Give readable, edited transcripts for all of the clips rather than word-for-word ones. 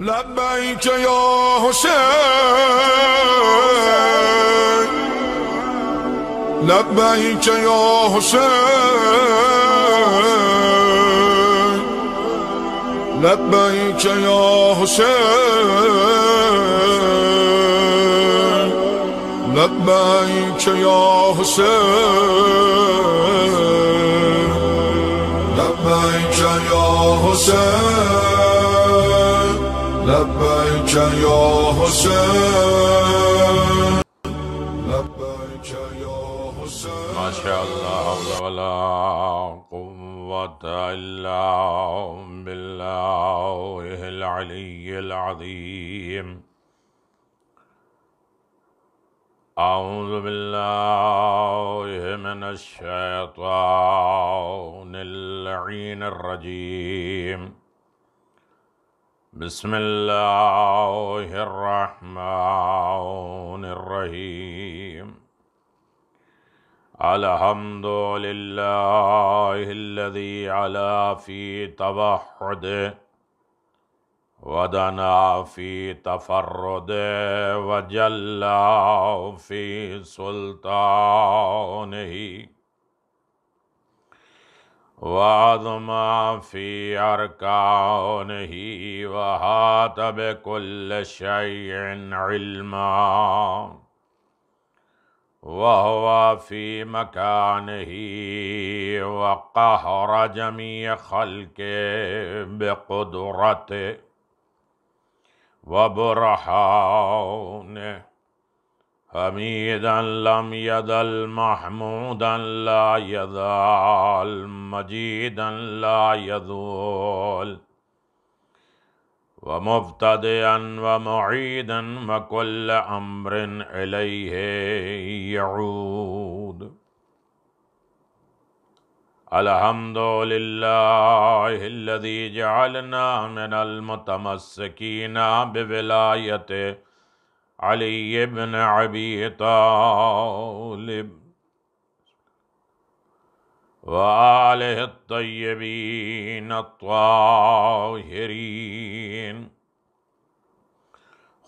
لبیک یا حسین، لبیک یا حسین، لبیک یا حسین، لبیک یا حسین، لبیک یا حسین، لبیک یا حسین، لبیک یا حسین. ما شاء اللہ حول ولا قوة الا باللہ العلی العظیم. اعوذ باللہ من الشیطان اللعین الرجیم. بسم اللہ الرحمن الرحیم. الحمد للہ الذی علا فی توحد ودنا فی تفرد وجلا فی سلطانہ وعظم فی ارکانہ وحاط بکل شیء علما وهو في مكانه وقهر جميع خلقه بقدرته وبرهانه حميدا لم يزل محمودا لا يزال مجيدا لا يزول ومبتدئا ومعيدا وكل أمر إليه يعود. الحمد لله الذي جعلنا من المتمسكين بولاية علي بن أبي طالب وآلہ الطیبین الطاہرین،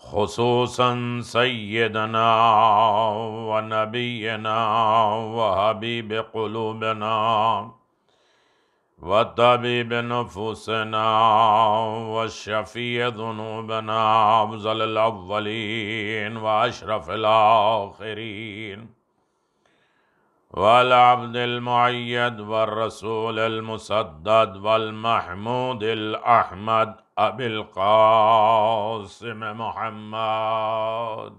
خصوصاً سیدنا و نبینا و حبیب قلوبنا و طبیب نفوسنا و شفیع ذنوبنا افضل الاولین و اشرف الاخرین والعبد المعید والرسول المسدد والمحمود الأحمد أبي القاسم محمد،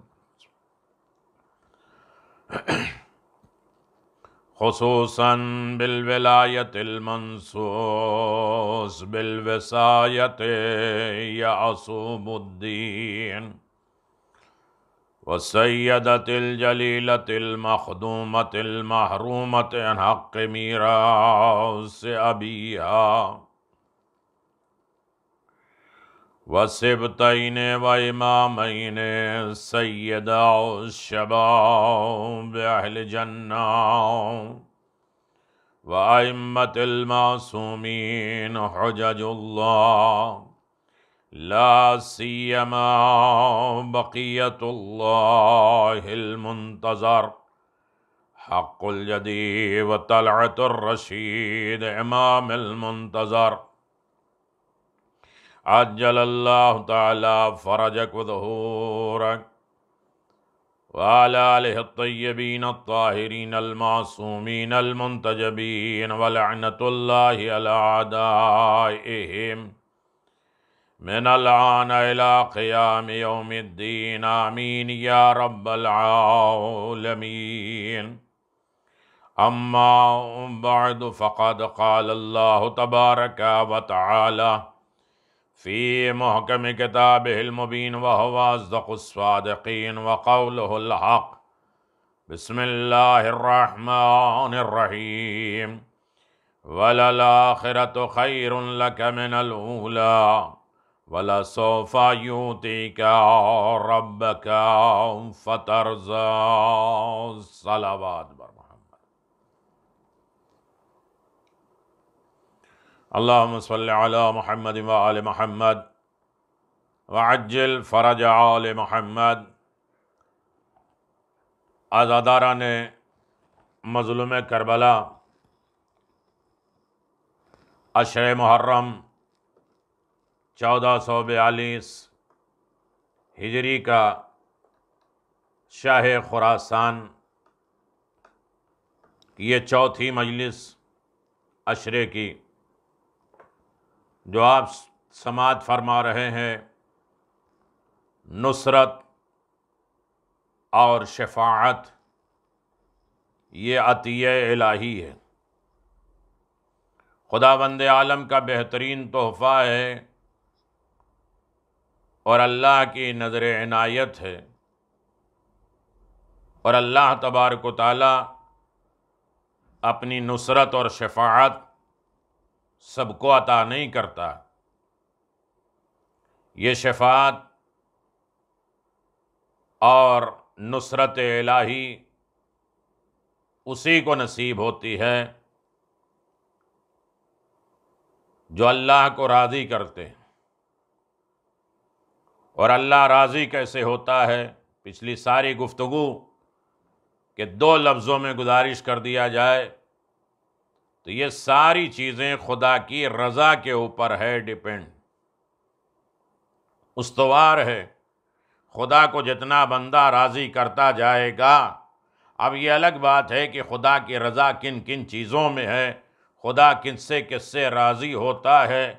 خصوصاً بالولاية المنصوص بالوصاية يعصوب الدين والسيدة الجليلة المخدومة المحرومة عن حق ميراث أبيها والسبتين وإمامين سيدا الشباب أهل الجنة وأئمة المعصومين حجج الله، لا سيما بقية الله المنتظر حق الجدي وطلعة الرشيد إمام المنتظر عجل الله تعالى فرجك وظهورك، وعلى آله الطيبين الطاهرين المعصومين المنتجبين، ولعنة الله على أعدائهم من الآن إلى قيام يوم الدين، آمين يا رب العالمين. أما بعد، فقد قال الله تبارك وتعالى في محكم كتابه المبين وهو أصدق الصادقين وقوله الحق. بسم الله الرحمن الرحيم. وللآخرة خير لك من الأولى وَلَسَوْفَ يُؤْتِيكَ رَبَّكَ فَتَرْضَىٰ. صلوات بر محمد. اللهم صل على محمد وآل محمد وعجل فرج آل محمد۔ عزاداران مظلوم کربلا، عشر محرم 1442 ہجری کا شاہ خراسان یہ چوتھی مجلس عشرے کی جو آپ سماعت فرما رہے ہیں، نصرت اور شفاعت یہ عطیہ الہی ہے، خداوند عالم کا بہترین تحفہ ہے اور اللہ کی نظر عنایت ہے، اور اللہ تبارک و تعالی اپنی نصرت اور شفاعت سب کو عطا نہیں کرتا۔ یہ شفاعت اور نصرت الہی اسی کو نصیب ہوتی ہے جو اللہ کو راضی کرتے ہیں۔ اور اللہ راضی کیسے ہوتا ہے، پچھلی ساری گفتگو کہ 2 لفظوں میں گزارش کر دیا جائے تو یہ ساری چیزیں خدا کی رضا کے اوپر ہے ڈیپینڈ، استوار ہے۔ خدا کو جتنا بندہ راضی کرتا جائے گا، اب یہ الگ بات ہے کہ خدا کی رضا کن کن چیزوں میں ہے، خدا کس سے راضی ہوتا ہے،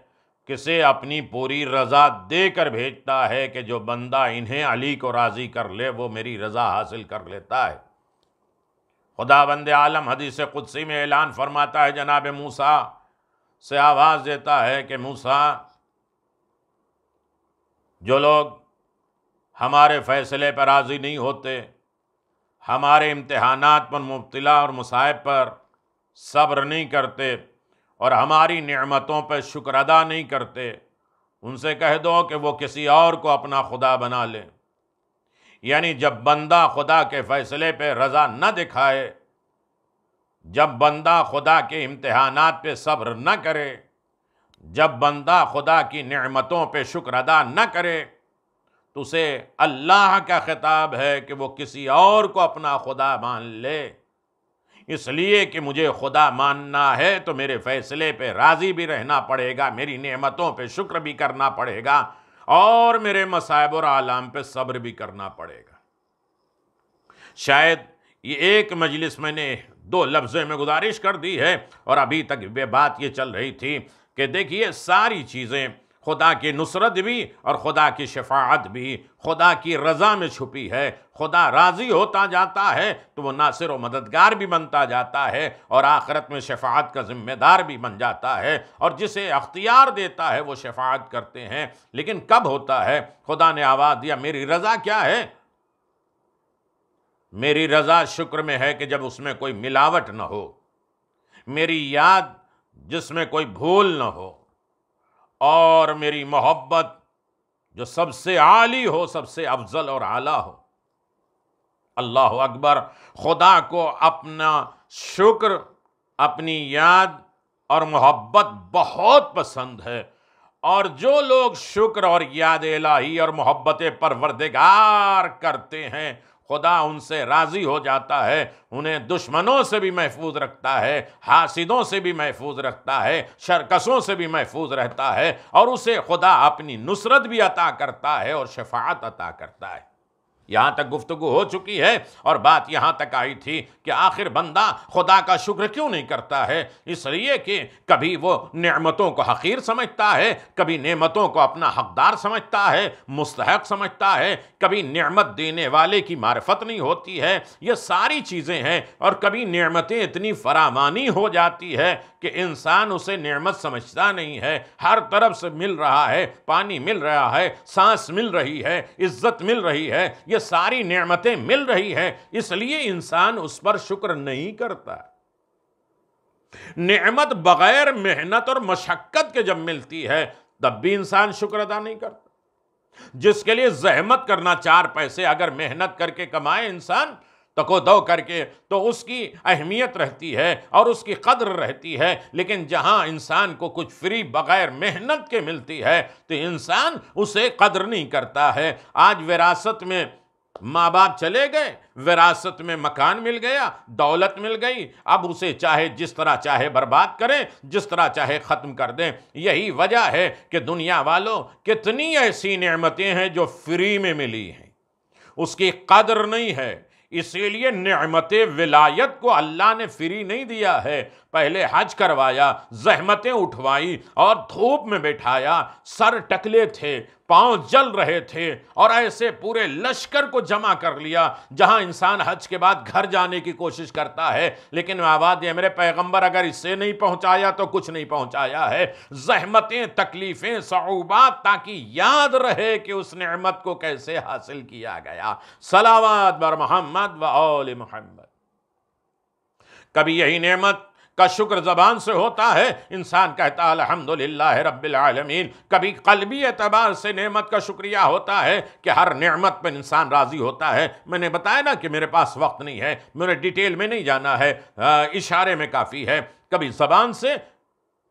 کسے اپنی پوری رضا دے کر بھیجتا ہے کہ جو بندہ انہیں علی کو راضی کر لے وہ میری رضا حاصل کر لیتا ہے۔ خداوند عالم حدیث قدسی میں اعلان فرماتا ہے، جناب موسیٰ سے آواز دیتا ہے کہ موسیٰ، جو لوگ ہمارے فیصلے پر راضی نہیں ہوتے، ہمارے امتحانات پر مبتلا اور مصائب پر صبر نہیں کرتے اور ہماری نعمتوں پر شکر ادا نہیں کرتے، ان سے کہہ دو کہ وہ کسی اور کو اپنا خدا بنا لیں۔ یعنی جب بندہ خدا کے فیصلے پہ رضا نہ دکھائے، جب بندہ خدا کے امتحانات پہ صبر نہ کرے، جب بندہ خدا کی نعمتوں پہ شکر ادا نہ کرے، تو اسے اللہ کا خطاب ہے کہ وہ کسی اور کو اپنا خدا مان لے۔ اس لیے کہ مجھے خدا ماننا ہے تو میرے فیصلے پہ راضی بھی رہنا پڑے گا، میری نعمتوں پہ شکر بھی کرنا پڑے گا، اور میرے مصائب اور آلام پہ صبر بھی کرنا پڑے گا۔ شاید یہ ایک مجلس میں نے 2 لفظوں میں گزارش کر دی ہے، اور ابھی تک یہ بات یہ چل رہی تھی کہ دیکھیے ساری چیزیں، خدا کی نصرت بھی اور خدا کی شفاعت بھی خدا کی رضا میں چھپی ہے۔ خدا راضی ہوتا جاتا ہے تو وہ ناصر و مددگار بھی بنتا جاتا ہے، اور آخرت میں شفاعت کا ذمہ دار بھی بن جاتا ہے، اور جسے اختیار دیتا ہے وہ شفاعت کرتے ہیں۔ لیکن کب ہوتا ہے؟ خدا نے آواز دیا، میری رضا کیا ہے؟ میری رضا شکر میں ہے کہ جب اس میں کوئی ملاوٹ نہ ہو، میری یاد جس میں کوئی بھول نہ ہو، اور میری محبت جو سب سے عالی ہو، سب سے افضل اور اعلیٰ ہو۔ اللہ اکبر! خدا کو اپنا شکر، اپنی یاد اور محبت بہت پسند ہے، اور جو لوگ شکر اور یاد الہی اور محبت پروردگار کرتے ہیں، خدا ان سے راضی ہو جاتا ہے، انہیں دشمنوں سے بھی محفوظ رکھتا ہے، حاسدوں سے بھی محفوظ رکھتا ہے، شرکسوں سے بھی محفوظ رہتا ہے، اور اسے خدا اپنی نصرت بھی عطا کرتا ہے اور شفاعت عطا کرتا ہے۔ یہاں تک گفتگو ہو چکی ہے، اور بات یہاں تک آئی تھی کہ آخر بندہ خدا کا شکر کیوں نہیں کرتا ہے؟ اس لیے کہ کبھی وہ نعمتوں کو حقیر سمجھتا ہے، کبھی نعمتوں کو اپنا حقدار سمجھتا ہے، مستحق سمجھتا ہے، کبھی نعمت دینے والے کی معرفت نہیں ہوتی ہے۔ یہ ساری چیزیں ہیں، اور کبھی نعمتیں اتنی فراوانی ہو جاتی ہے کہ انسان اسے نعمت سمجھتا نہیں ہے۔ ہر طرف سے مل رہا ہے، پانی مل رہا ہے، سانس مل رہی ہے، عزت مل رہی ہے، یہ ساری نعمتیں مل رہی ہیں، اس لیے انسان اس پر شکر نہیں کرتا۔ نعمت بغیر محنت اور مشقت کے جب ملتی ہے تب بھی انسان شکر ادا نہیں کرتا۔ جس کے لیے زحمت کرنا 4 پیسے اگر محنت کر کے کمائے انسان تکو دو کر کے تو اس کی اہمیت رہتی ہے اور اس کی قدر رہتی ہے، لیکن جہاں انسان کو کچھ فری بغیر محنت کے ملتی ہے تو انسان اسے قدر نہیں کرتا ہے۔ آج وراثت میں ماں باپ چلے گئے، وراثت میں مکان مل گیا، دولت مل گئی، اب اسے چاہے جس طرح چاہے برباد کریں، جس طرح چاہے ختم کر دیں۔ یہی وجہ ہے کہ دنیا والوں کتنی ایسی نعمتیں ہیں جو فری میں ملی ہیں، اس کی قدر نہیں ہے۔ اسی لیے نعمت ولایت کو اللہ نے فری نہیں دیا ہے، پہلے حج کروایا، زحمتیں اٹھوائی اور دھوپ میں بٹھایا، سر ٹکلے تھے، پاؤں جل رہے تھے، اور ایسے پورے لشکر کو جمع کر لیا۔ جہاں انسان حج کے بعد گھر جانے کی کوشش کرتا ہے، لیکن آواز یہ میرے پیغمبر اگر اس سے نہیں پہنچایا تو کچھ نہیں پہنچایا ہے۔ زحمتیں، تکلیفیں، صعوبات، تاکہ یاد رہے کہ اس نعمت کو کیسے حاصل کیا گیا۔ صلوات بر محمد و آل محمد۔ کبھی یہی نعمت کا شکر زبان سے ہوتا ہے، انسان کہتا ہے الحمدللہ رب العالمین۔ کبھی قلبی اعتبار سے نعمت کا شکریہ ہوتا ہے کہ ہر نعمت پر انسان راضی ہوتا ہے۔ میں نے بتایا نا کہ میرے پاس وقت نہیں ہے، مجھے ڈیٹیل میں نہیں جانا ہے، اشارے میں کافی ہے۔ کبھی زبان سے،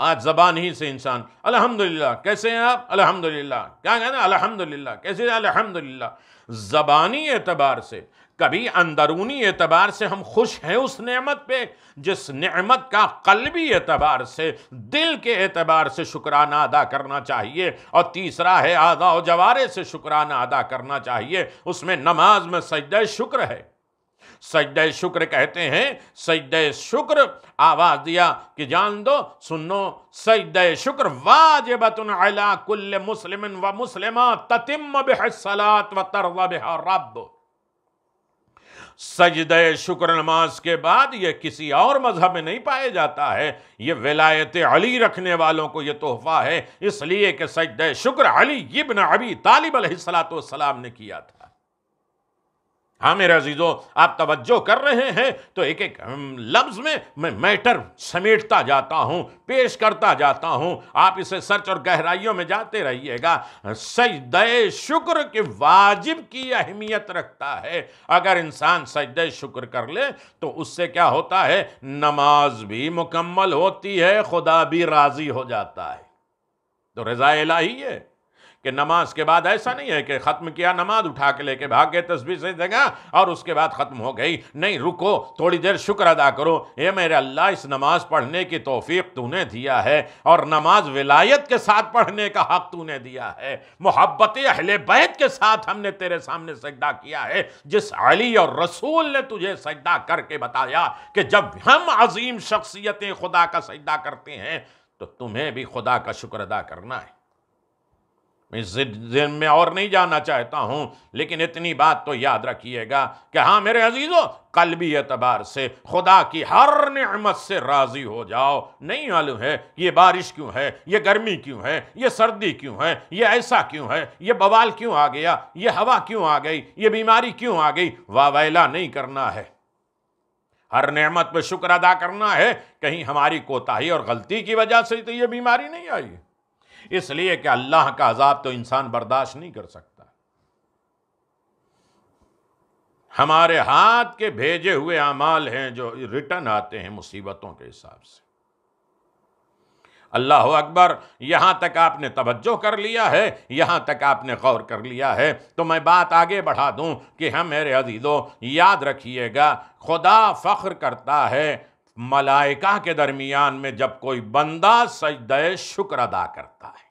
آج زبان ہی سے انسان الحمدللہ، کیسے ہیں آپ؟ الحمدللہ۔ کیا کہنا؟ الحمدللہ۔ کیسے ہیں؟ الحمدللہ۔ زبانی اعتبار سے، کبھی اندرونی اعتبار سے ہم خوش ہیں اس نعمت پہ، جس نعمت کا قلبی اعتبار سے، دل کے اعتبار سے شکرانہ ادا کرنا چاہیے۔ اور تیسرا ہے اعضاء و جوارح سے شکرانہ ادا کرنا چاہیے۔ اس میں نماز میں سجدہ شکر ہے۔ سجدہ شکر کہتے ہیں، سجدہ شکر آواز دیا کہ جان دو، سنو، سجدہ شکر واجبۃ علی کل مسلم و مسلمہ تتم بہ الصلاۃ و ترضی بہ رب۔ سجدہ شکر نماز کے بعد یہ کسی اور مذہب میں نہیں پائے جاتا ہے، یہ ولایت علی رکھنے والوں کو یہ تحفہ ہے، اس لیے کہ سجدہ شکر علی ابن ابی طالب علیہ السلام نے کیا تھا۔ ہاں میرے عزیزو، آپ توجہ کر رہے ہیں تو ایک ایک لفظ میں میٹر سمیٹتا جاتا ہوں، پیش کرتا جاتا ہوں، آپ اسے سرچ اور گہرائیوں میں جاتے رہیے گا۔ سجدہ شکر کے واجب کی اہمیت رکھتا ہے۔ اگر انسان سجدہ شکر کر لے تو اس سے کیا ہوتا ہے؟ نماز بھی مکمل ہوتی ہے، خدا بھی راضی ہو جاتا ہے۔ تو رضا الہی ہے کہ نماز کے بعد ایسا نہیں ہے کہ ختم کیا، نماز اٹھا کے لے کے بھاگ گئے تسبیح سے جگہ اور اس کے بعد ختم ہو گئی۔ نہیں، رکو، تھوڑی دیر شکر ادا کرو، اے میرے اللہ اس نماز پڑھنے کی توفیق تو نے دیا ہے، اور نماز ولایت کے ساتھ پڑھنے کا حق تو نے دیا ہے۔ محبت اہل بیت کے ساتھ ہم نے تیرے سامنے سجدہ کیا ہے، جس علی اور رسول نے تجھے سجدہ کر کے بتایا کہ جب ہم عظیم شخصیتیں خدا کا سجدہ کرتے ہیں تو تمہیں بھی خدا کا شکر ادا کرنا ہے۔ میں ذہن میں اور نہیں جانا چاہتا ہوں، لیکن اتنی بات تو یاد رکھیے گا کہ ہاں میرے عزیزو، قلبی اعتبار سے خدا کی ہر نعمت سے راضی ہو جاؤ۔ نہیں معلوم ہے یہ بارش کیوں ہے، یہ گرمی کیوں ہے، یہ سردی کیوں ہے، یہ ایسا کیوں ہے، یہ بوال کیوں آ گیا، یہ ہوا کیوں آ گئی، یہ بیماری کیوں آ گئی، واہ ویلا نہیں کرنا ہے۔ ہر نعمت پہ شکر ادا کرنا ہے۔ کہیں ہماری کوتاہی اور غلطی کی وجہ سے تو یہ بیماری نہیں آئی، اس لیے کہ اللہ کا عذاب تو انسان برداشت نہیں کر سکتا۔ ہمارے ہاتھ کے بھیجے ہوئے اعمال ہیں جو ریٹرن آتے ہیں مصیبتوں کے حساب سے۔ اللہ اکبر، یہاں تک آپ نے توجہ کر لیا ہے، یہاں تک آپ نے غور کر لیا ہے، تو میں بات آگے بڑھا دوں کہ ہم میرے عزیزو یاد رکھیے گا، خدا فخر کرتا ہے ملائکہ کے درمیان میں جب کوئی بندہ سجدہ شکر ادا کرتا ہے۔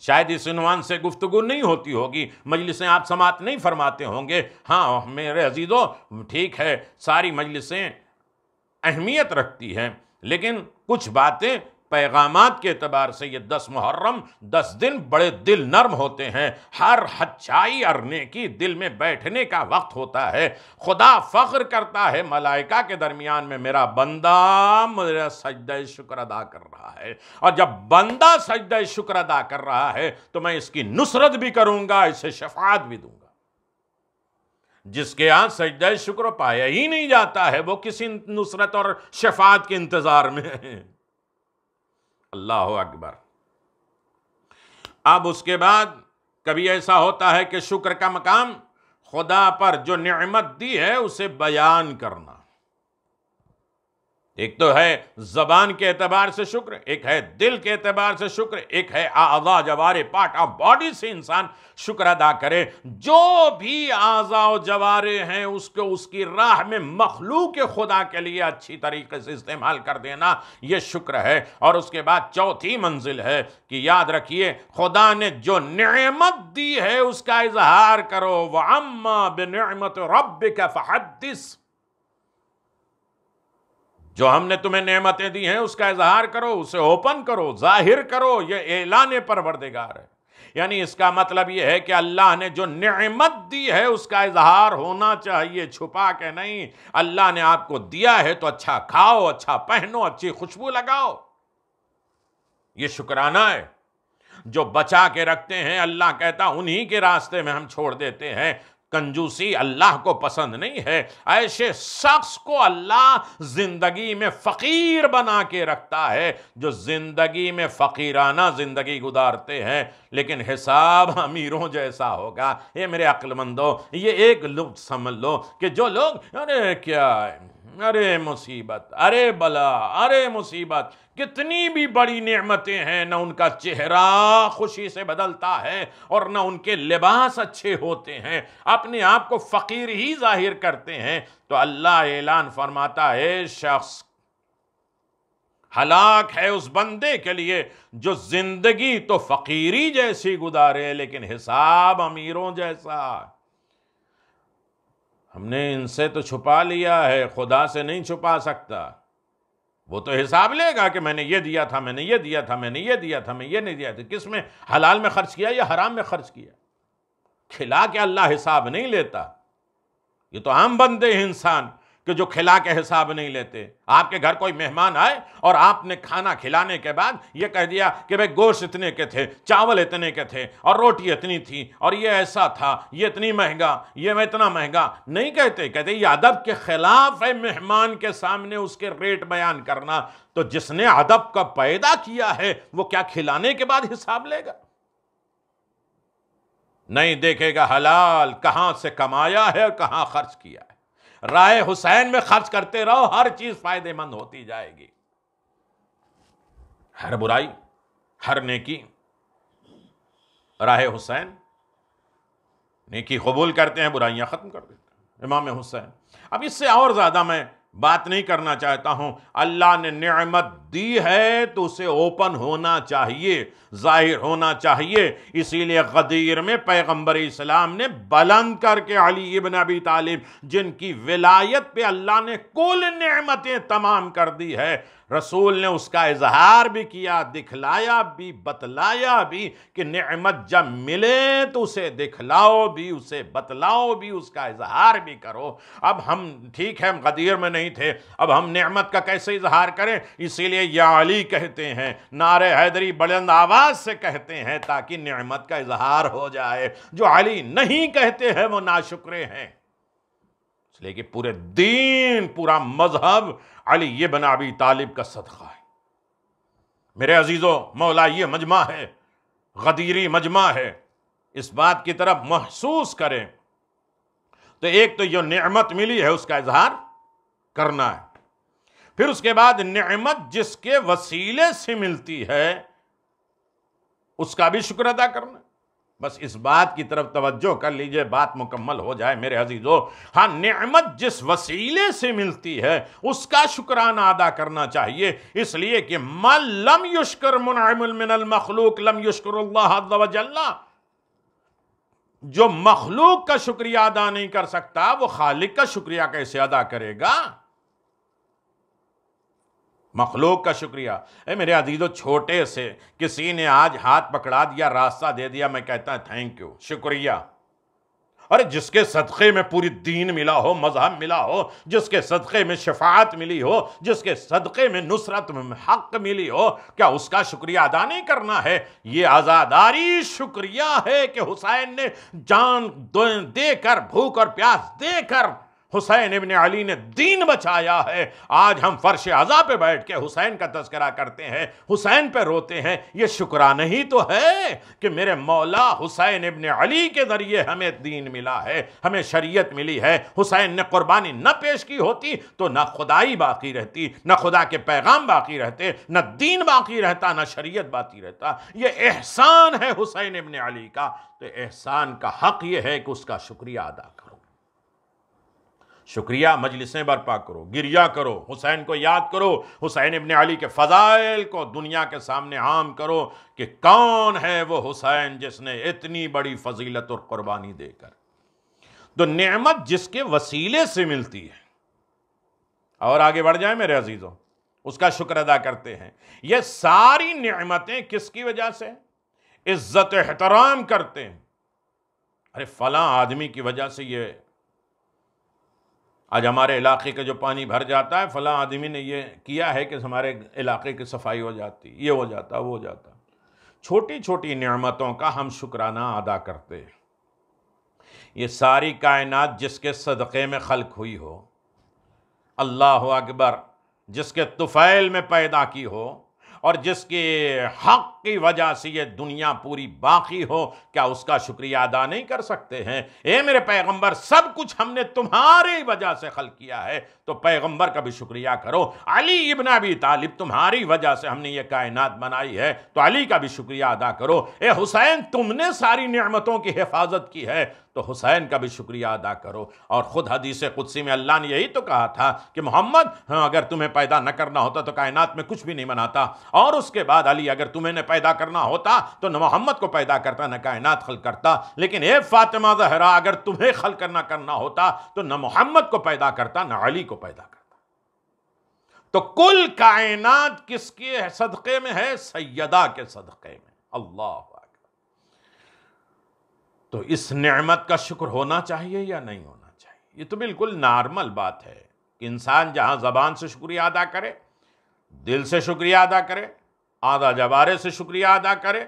شاید اس عنوان سے گفتگو نہیں ہوتی ہوگی، مجلسیں آپ سماعت نہیں فرماتے ہوں گے۔ ہاں میرے عزیزو، ٹھیک ہے، ساری مجلسیں اہمیت رکھتی ہیں، لیکن کچھ باتیں پیغامات کے اعتبار سے یہ 10 محرم 10 دن بڑے دل نرم ہوتے ہیں۔ ہر اچھائی اور نیکی دل میں بیٹھنے کا وقت ہوتا ہے۔ خدا فخر کرتا ہے ملائکہ کے درمیان میں میرا بندہ میرا سجدہ شکر ادا کر رہا ہے، اور جب بندہ سجدہ شکر ادا کر رہا ہے تو میں اس کی نصرت بھی کروں گا، اسے شفاعت بھی دوں گا۔ جس کے ہاں سجدہ شکر پایا ہی نہیں جاتا ہے وہ کسی نصرت اور شفاعت کے انتظار میں ہے۔ اللہ اکبر۔ اب اس کے بعد کبھی ایسا ہوتا ہے کہ شکر کا مقام خدا پر جو نعمت دی ہے اسے بیان کرنا. ایک تو ہے زبان کے اعتبار سے شکر، ایک ہے دل کے اعتبار سے شکر، ایک ہے اعضاء جوارح پارٹ آف باڈی سے انسان شکر ادا کرے. جو بھی اعضاء و جوارح ہیں اس کو اس کی راہ میں مخلوق خدا کے لیے اچھی طریقے سے استعمال کر دینا، یہ شکر ہے. اور اس کے بعد چوتھی منزل ہے کہ یاد رکھیے خدا نے جو نعمت دی ہے اس کا اظہار کرو. وَعَمَّا بِنِعْمَةِ رَبِّكَ فَحَدِّثْ، جو ہم نے تمہیں نعمتیں دی ہیں اس کا اظہار کرو، اسے اوپن کرو، ظاہر کرو. یہ اعلان پروردگار ہے. یعنی اس کا مطلب یہ ہے کہ اللہ نے جو نعمت دی ہے اس کا اظہار ہونا چاہیے، چھپا کے نہیں. اللہ نے آپ کو دیا ہے تو اچھا کھاؤ، اچھا پہنو، اچھی خوشبو لگاؤ. یہ شکرانہ ہے. جو بچا کے رکھتے ہیں اللہ کہتا انہی کے راستے میں ہم چھوڑ دیتے ہیں. کنجوسی اللہ کو پسند نہیں ہے. ایسے شخص کو اللہ زندگی میں فقیر بنا کے رکھتا ہے جو زندگی میں فقیرانہ زندگی گزارتے ہیں لیکن حساب امیروں جیسا ہوگا. یہ میرے عقل مندوں یہ ایک لفظ سمجھ لو کہ جو لوگ ارے کیا ہے، ارے مصیبت، ارے بلا، ارے مصیبت، کتنی بھی بڑی نعمتیں ہیں نہ ان کا چہرہ خوشی سے بدلتا ہے اور نہ ان کے لباس اچھے ہوتے ہیں، اپنے آپ کو فقیر ہی ظاہر کرتے ہیں. تو اللہ اعلان فرماتا ہے شخص ہلاک ہے اس بندے کے لیے جو زندگی تو فقیری جیسی گزارے لیکن حساب امیروں جیسا. ہم نے ان سے تو چھپا لیا ہے، خدا سے نہیں چھپا سکتا. وہ تو حساب لے گا کہ میں نے یہ دیا تھا، میں نے یہ دیا تھا، میں نے یہ دیا تھا، میں یہ نہیں دیا تھا. کس میں؟ حلال میں خرچ کیا یا حرام میں خرچ کیا. کھلا کے اللہ حساب نہیں لیتا. یہ تو عام بندے ہیں انسان کہ جو کھلا کے حساب نہیں لیتے. آپ کے گھر کوئی مہمان آئے اور آپ نے کھانا کھلانے کے بعد یہ کہہ دیا کہ بھئی گوشت اتنے کے تھے، چاول اتنے کے تھے اور روٹی اتنی تھی اور یہ ایسا تھا، یہ اتنی مہنگا، یہ اتنا مہنگا. نہیں کہتے، کہتے یہ ادب کے خلاف ہے مہمان کے سامنے اس کے ریٹ بیان کرنا. تو جس نے ادب کا پیدا کیا ہے وہ کیا کھلانے کے بعد حساب لے گا؟ نہیں دیکھے گا حلال کہاں سے کمایا ہے اور کہاں خرچ کیا ہے. راہ حسین میں خرچ کرتے رہو، ہر چیز فائدے مند ہوتی جائے گی. ہر برائی، ہر نیکی. راہ حسین، نیکی قبول کرتے ہیں، برائیاں ختم کر دیتے ہیں. امام حسین. اب اس سے اور زیادہ میں بات نہیں کرنا چاہتا ہوں. اللہ نے نعمت دی ہے تو اسے اوپن ہونا چاہیے، ظاہر ہونا چاہیے. اسی لیے غدیر میں پیغمبر اسلام نے بلند کر کے علی ابن ابی طالب جن کی ولایت پہ اللہ نے کل نعمتیں تمام کر دی ہے، رسول نے اس کا اظہار بھی کیا، دکھلایا بھی، بتلایا بھی کہ نعمت جب ملے تو اسے دکھلاؤ بھی، اسے بتلاؤ بھی، اس کا اظہار بھی کرو. اب ہم ٹھیک ہے ہم غدیر میں نہیں تھے، اب ہم نعمت کا کیسے اظہار کریں؟ اسی لیے یا علی کہتے ہیں، نعرہ حیدری بلند آواز سے کہتے ہیں تاکہ نعمت کا اظہار ہو جائے. جو علی نہیں کہتے ہیں وہ ناشکرے ہیں. اس لیے کہ پورے دین، پورا مذہب علی ابن ابی طالب کا صدقہ ہے. میرے عزیزو، مولا یہ مجمع ہے، غدیری مجمع ہے. اس بات کی طرف محسوس کریں. تو ایک تو یہ نعمت ملی ہے اس کا اظہار کرنا ہے. پھر اس کے بعد نعمت جس کے وسیلے سے ملتی ہے اس کا بھی شکر ادا کرنا. بس اس بات کی طرف توجہ کر لیجئے، بات مکمل ہو جائے میرے عزیزو. ہاں، نعمت جس وسیلے سے ملتی ہے اس کا شکرانہ ادا کرنا چاہیے. اس لیے کہ من لم یشکر منعم من المخلوق لم یشکر اللہ عز وجل. جو مخلوق کا شکریہ ادا نہیں کر سکتا وہ خالق کا شکریہ کیسے ادا کرے گا؟ مخلوق کا شکریہ. اے میرے عزیزو، چھوٹے سے کسی نے آج ہاتھ پکڑا دیا، راستہ دے دیا، میں کہتا ہوں تھینک یو، شکریہ. ارے جس کے صدقے میں پوری دین ملا ہو، مذہب ملا ہو، جس کے صدقے میں شفاعت ملی ہو، جس کے صدقے میں نصرت حق ملی ہو، کیا اس کا شکریہ ادا نہیں کرنا ہے؟ یہ عزاداری شکریہ ہے کہ حسین نے جان دے کر، بھوک اور پیاس دے کر حسین ابن علی نے دین بچایا ہے۔ آج ہم فرش عزا پہ بیٹھ کے حسین کا تذکرہ کرتے ہیں، حسین پہ روتے ہیں، یہ شکرانہ ہی تو ہے کہ میرے مولا حسین ابن علی کے ذریعے ہمیں دین ملا ہے، ہمیں شریعت ملی ہے۔ حسین نے قربانی نہ پیش کی ہوتی تو نہ خدائی باقی رہتی، نہ خدا کے پیغام باقی رہتے، نہ دین باقی رہتا، نہ شریعت باقی رہتا۔ یہ احسان ہے حسین ابن علی کا، تو احسان کا حق یہ ہے کہ اس کا شکریہ ادا کرو، شکریہ مجلسیں برپا کرو، گریہ کرو، حسین کو یاد کرو، حسین ابن علی کے فضائل کو دنیا کے سامنے عام کرو کہ کون ہے وہ حسین جس نے اتنی بڑی فضیلت اور قربانی دے کر۔ تو نعمت جس کے وسیلے سے ملتی ہے، اور آگے بڑھ جائیں میرے عزیزوں، اس کا شکر ادا کرتے ہیں۔ یہ ساری نعمتیں کس کی وجہ سے؟ عزت احترام کرتے ہیں، ارے فلاں آدمی کی وجہ سے یہ آج ہمارے علاقے کا جو پانی بھر جاتا ہے، فلاں آدمی نے یہ کیا ہے کہ ہمارے علاقے کی صفائی ہو جاتی، یہ ہو جاتا، وہ ہو جاتا۔ چھوٹی چھوٹی نعمتوں کا ہم شکرانہ ادا کرتے ہیں۔ یہ ساری کائنات جس کے صدقے میں خلق ہوئی ہو، اللہ اکبر، جس کے طفیل میں پیدا کی ہو، اور جس کے حق کی وجہ سے یہ دنیا پوری باقی ہو، کیا اس کا شکریہ ادا نہیں کر سکتے ہیں؟ اے میرے پیغمبر، سب کچھ ہم نے تمہاری وجہ سے خلق کیا ہے، تو پیغمبر کا بھی شکریہ کرو۔ علی ابن ابی طالب، تمہاری وجہ سے ہم نے یہ کائنات بنائی ہے، تو علی کا بھی شکریہ ادا کرو۔ اے حسین، تم نے ساری نعمتوں کی حفاظت کی ہے، تو حسین کا بھی شکریہ ادا کرو۔ اور خود حدیث قدسی میں اللہ نے یہی تو کہا تھا کہ محمد، اگر تمہیں پیدا نہ کرنا ہوتا تو کائنات میں کچھ بھی نہیں بناتا، اور اس کے بعد علی، اگر تمہیں پیدا کرنا ہوتا تو نہ محمد کو پیدا کرتا، نہ کائنات خلق کرتا، لیکن اے فاطمہ زہرا، اگر تمہیں خلق کرنا ہوتا تو نہ محمد کو پیدا کرتا، نہ علی کو پیدا کرتا۔ تو کل کائنات کس کے صدقے میں ہے؟ سیدہ کے صدقے میں۔ اللہ اکبر۔ تو اس نعمت کا شکر ہونا چاہیے یا نہیں ہونا چاہیے؟ یہ تو بالکل نارمل بات ہے کہ انسان جہاں زبان سے شکریہ ادا کرے، دل سے شکریہ ادا کرے، آدھا جوارے سے شکریہ ادا کرے،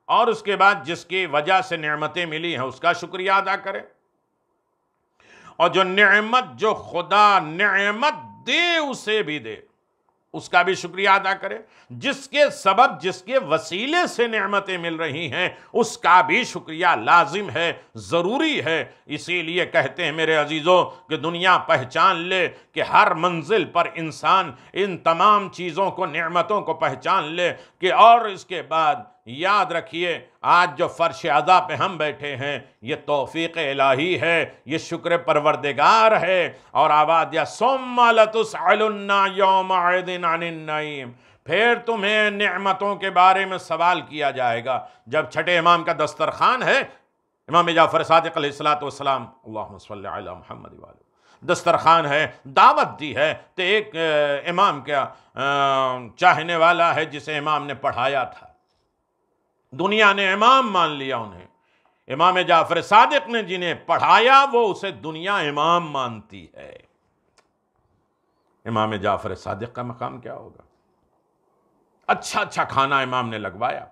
اور اس کے بعد جس کی وجہ سے نعمتیں ملی ہیں اس کا شکریہ ادا کرے، اور جو نعمت، جو خدا نعمت دے اسے بھی دے، اس کا بھی شکریہ ادا کرے، جس کے سبب، جس کے وسیلے سے نعمتیں مل رہی ہیں اس کا بھی شکریہ لازم ہے، ضروری ہے۔ اسی لیے کہتے ہیں میرے عزیزوں کہ دنیا پہچان لے کہ ہر منزل پر انسان ان تمام چیزوں کو، نعمتوں کو پہچان لے کہ، اور اس کے بعد یاد رکھیے آج جو فرش عزا پہ ہم بیٹھے ہیں یہ توفیق الہی ہے، یہ شکر پروردگار ہے۔ اور آواز یا ثم لتسألن یومئذ عن النعیم، پھر تمہیں نعمتوں کے بارے میں سوال کیا جائے گا۔ جب چھٹے امام کا دسترخوان ہے، امام جعفر صادق علیہ السلام، اللہم صلی علی محمد وآلہ، دسترخوان ہے، دعوت دی ہے، تو ایک امام کا چاہنے والا ہے جسے امام نے پڑھایا تھا، دنیا نے امام مان لیا انہیں، امام جعفر صادق نے جنہیں پڑھایا وہ اسے دنیا امام مانتی ہے۔ امام جعفر صادق کا مقام کیا ہوگا؟ اچھا اچھا کھانا امام نے لگوایا،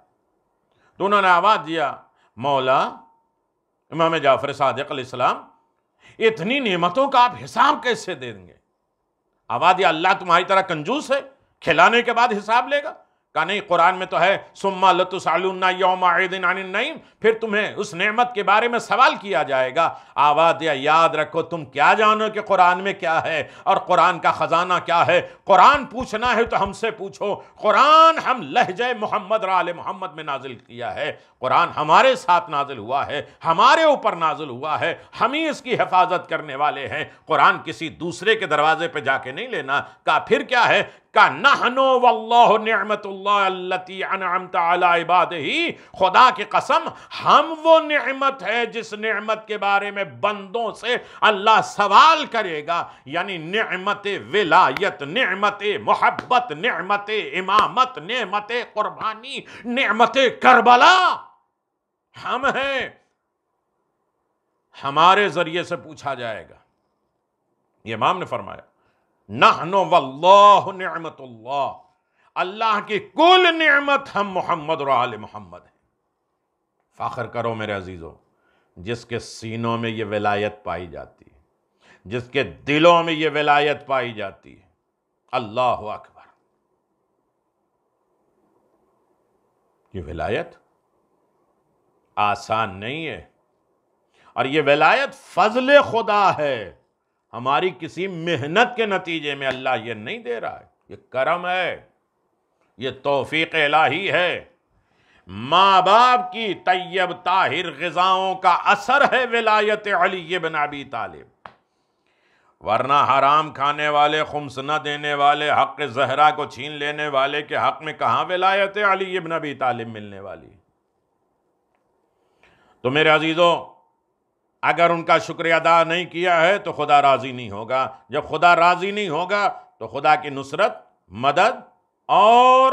تو انہوں نے آواز دیا، مولا امام جعفر صادق علیہ السلام، اتنی نعمتوں کا آپ حساب کیسے دیں گے؟ آواز دیا، اللہ تمہاری طرح کنجوس ہے، کھلانے کے بعد حساب لے گا؟ کہا نہیں، قرآن میں تو ہے ثم لتسألن یومئذ عن النعیم، پھر تمہیں اس نعمت کے بارے میں سوال کیا جائے گا۔ آواز دیا، یاد رکھو، تم کیا جانو کہ قرآن میں کیا ہے اور قرآن کا خزانہ کیا ہے؟ قرآن پوچھنا ہے تو ہم سے پوچھو۔ قرآن ہم لہجہ محمد اور آل محمد میں نازل کیا ہے، قرآن ہمارے ساتھ نازل ہوا ہے، ہمارے اوپر نازل ہوا ہے، ہم ہی اس کی حفاظت کرنے والے ہیں۔ قرآن کسی دوسرے کے دروازے پہ جا کے نہیں لینا۔ کہا پھر کیا ہے؟ کہ نحن واللہ نعمت اللہ التی انعمت علی عبادہ، خدا کی قسم ہم وہ نعمت ہے جس نعمت کے بارے میں بندوں سے اللہ سوال کرے گا، یعنی نعمت ولایت، نعمت محبت، نعمت امامت، نعمت قربانی، نعمت کربلا ہم ہیں، ہمارے ذریعے سے پوچھا جائے گا۔ یہ امام نے فرمایا نحن واللہ نعمت اللہ، اللہ کی کل نعمت ہم محمد اور آل محمد ہیں۔ فخر کرو میرے عزیزوں جس کے سینوں میں یہ ولایت پائی جاتی ہے، جس کے دلوں میں یہ ولایت پائی جاتی ہے۔ اللہ اکبر! یہ ولایت آسان نہیں ہے، اور یہ ولایت فضل خدا ہے، ہماری کسی محنت کے نتیجے میں اللہ یہ نہیں دے رہا ہے، یہ کرم ہے، یہ توفیق الہی ہے، ماں باپ کی طیب طاہر غذاؤں کا اثر ہے ولایت علی بن ابی طالب، ورنہ حرام کھانے والے، خمس نہ دینے والے، حق زہرا کو چھین لینے والے کے حق میں کہاں ولایت علی بن ابی طالب ملنے والی؟ تو میرے عزیزوں، اگر ان کا شکریہ ادا نہیں کیا ہے تو خدا راضی نہیں ہوگا، جب خدا راضی نہیں ہوگا تو خدا کی نصرت، مدد اور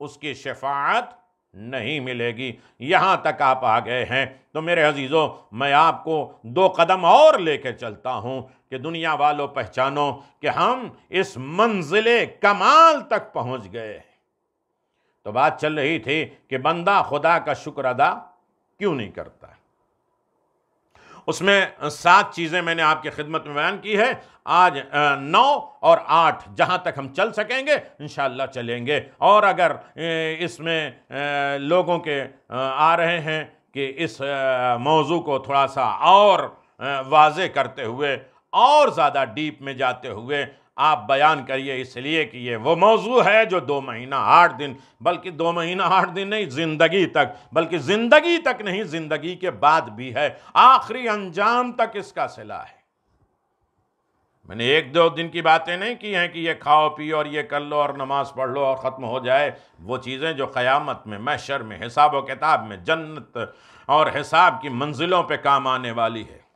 اس کی شفاعت نہیں ملے گی۔ یہاں تک آپ آ گئے ہیں تو میرے عزیزوں، میں آپ کو 2 قدم اور لے کے چلتا ہوں کہ دنیا والوں پہچانو کہ ہم اس منزل کمال تک پہنچ گئے۔ تو بات چل رہی تھی کہ بندہ خدا کا شکر ادا کیوں نہیں کرتا؟ اس میں 7 چیزیں میں نے آپ کی خدمت میں بیان کی ہے۔ آج 9 اور 8 جہاں تک ہم چل سکیں گے انشاءاللہ چلیں گے، اور اگر اس میں لوگوں کے آ رہے ہیں کہ اس موضوع کو تھوڑا سا اور واضح کرتے ہوئے، اور زیادہ ڈیپ میں جاتے ہوئے آپ بیان کریے، اس لیے کہ یہ وہ موضوع ہے جو 2 مہینہ 8 دن، بلکہ 2 مہینہ 8 دن نہیں، زندگی تک، بلکہ زندگی تک نہیں، زندگی کے بعد بھی ہے، آخری انجام تک اس کا صلہ ہے۔ میں نے 1-2 دن کی باتیں نہیں کی ہیں کہ یہ کھاؤ پیو اور یہ کر لو اور نماز پڑھ لو اور ختم ہو جائے، وہ چیزیں جو قیامت میں، محشر میں، حساب و کتاب میں، جنت اور حساب کی منزلوں پہ کام آنے والی ہے،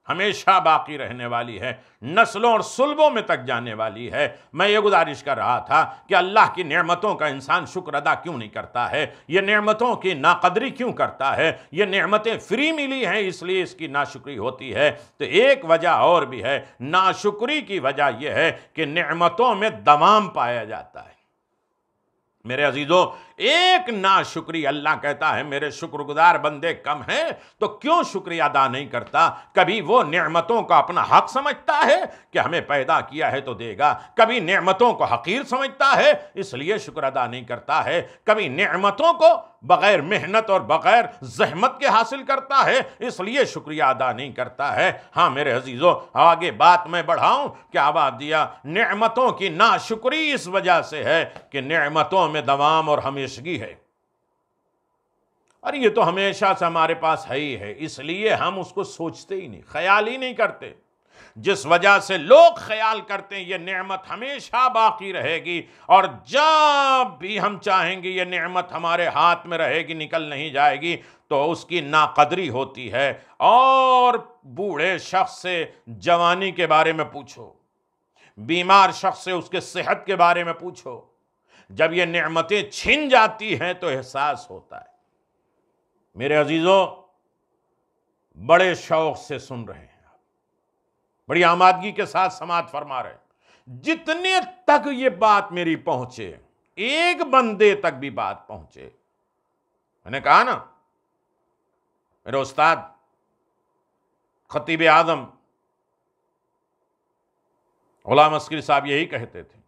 ہمیشہ باقی رہنے والی ہے، نسلوں اور سلبوں میں تک جانے والی ہے۔ میں یہ گزارش کر رہا تھا کہ اللہ کی نعمتوں کا انسان شکر ادا کیوں نہیں کرتا ہے، یہ نعمتوں کی ناقدری کیوں کرتا ہے؟ یہ نعمتیں فری ملی ہیں اس لیے اس کی ناشکری ہوتی ہے۔ تو ایک وجہ اور بھی ہے، ناشکری کی وجہ یہ ہے کہ نعمتوں میں دوام پایا جاتا ہے۔ میرے عزیزوں، ایک ناشکری، اللہ کہتا ہے میرے شکر گزار بندے کم ہیں، تو کیوں شکریہ ادا نہیں کرتا؟ کبھی وہ نعمتوں کا اپنا حق سمجھتا ہے کہ ہمیں پیدا کیا ہے تو دے گا، کبھی نعمتوں کو حقیر سمجھتا ہے اس لیے شکر ادا نہیں کرتا ہے، کبھی نعمتوں کو بغیر محنت اور بغیر زحمت کے حاصل کرتا ہے اس لیے شکریہ ادا نہیں کرتا ہے۔ ہاں میرے عزیزوں، آگے بات میں بڑھاؤں، کیا آواز دیا؟ نعمتوں کی ناشکری اس وجہ سے ہے کہ نعمتوں میں دوام اور ہمیشگی ہے، اور یہ تو ہمیشہ سے ہمارے پاس ہے ہی ہے، اس لیے ہم اس کو سوچتے ہی نہیں، خیال ہی نہیں کرتے، جس وجہ سے لوگ خیال کرتے ہیں یہ نعمت ہمیشہ باقی رہے گی، اور جب بھی ہم چاہیں گے یہ نعمت ہمارے ہاتھ میں رہے گی، نکل نہیں جائے گی، تو اس کی ناقدری ہوتی ہے۔ اور بوڑھے شخص سے جوانی کے بارے میں پوچھو، بیمار شخص سے اس کے صحت کے بارے میں پوچھو، جب یہ نعمتیں چھن جاتی ہیں تو احساس ہوتا ہے۔ میرے عزیزوں، بڑے شوق سے سن رہے ہیں، بڑی آمادگی کے ساتھ سماعت فرما رہے ہیں، جتنے تک یہ بات میری پہنچے، ایک بندے تک بھی بات پہنچے، میں نے کہا نا، میرے استاد خطیب اعظم غلام عسکری صاحب یہی کہتے تھے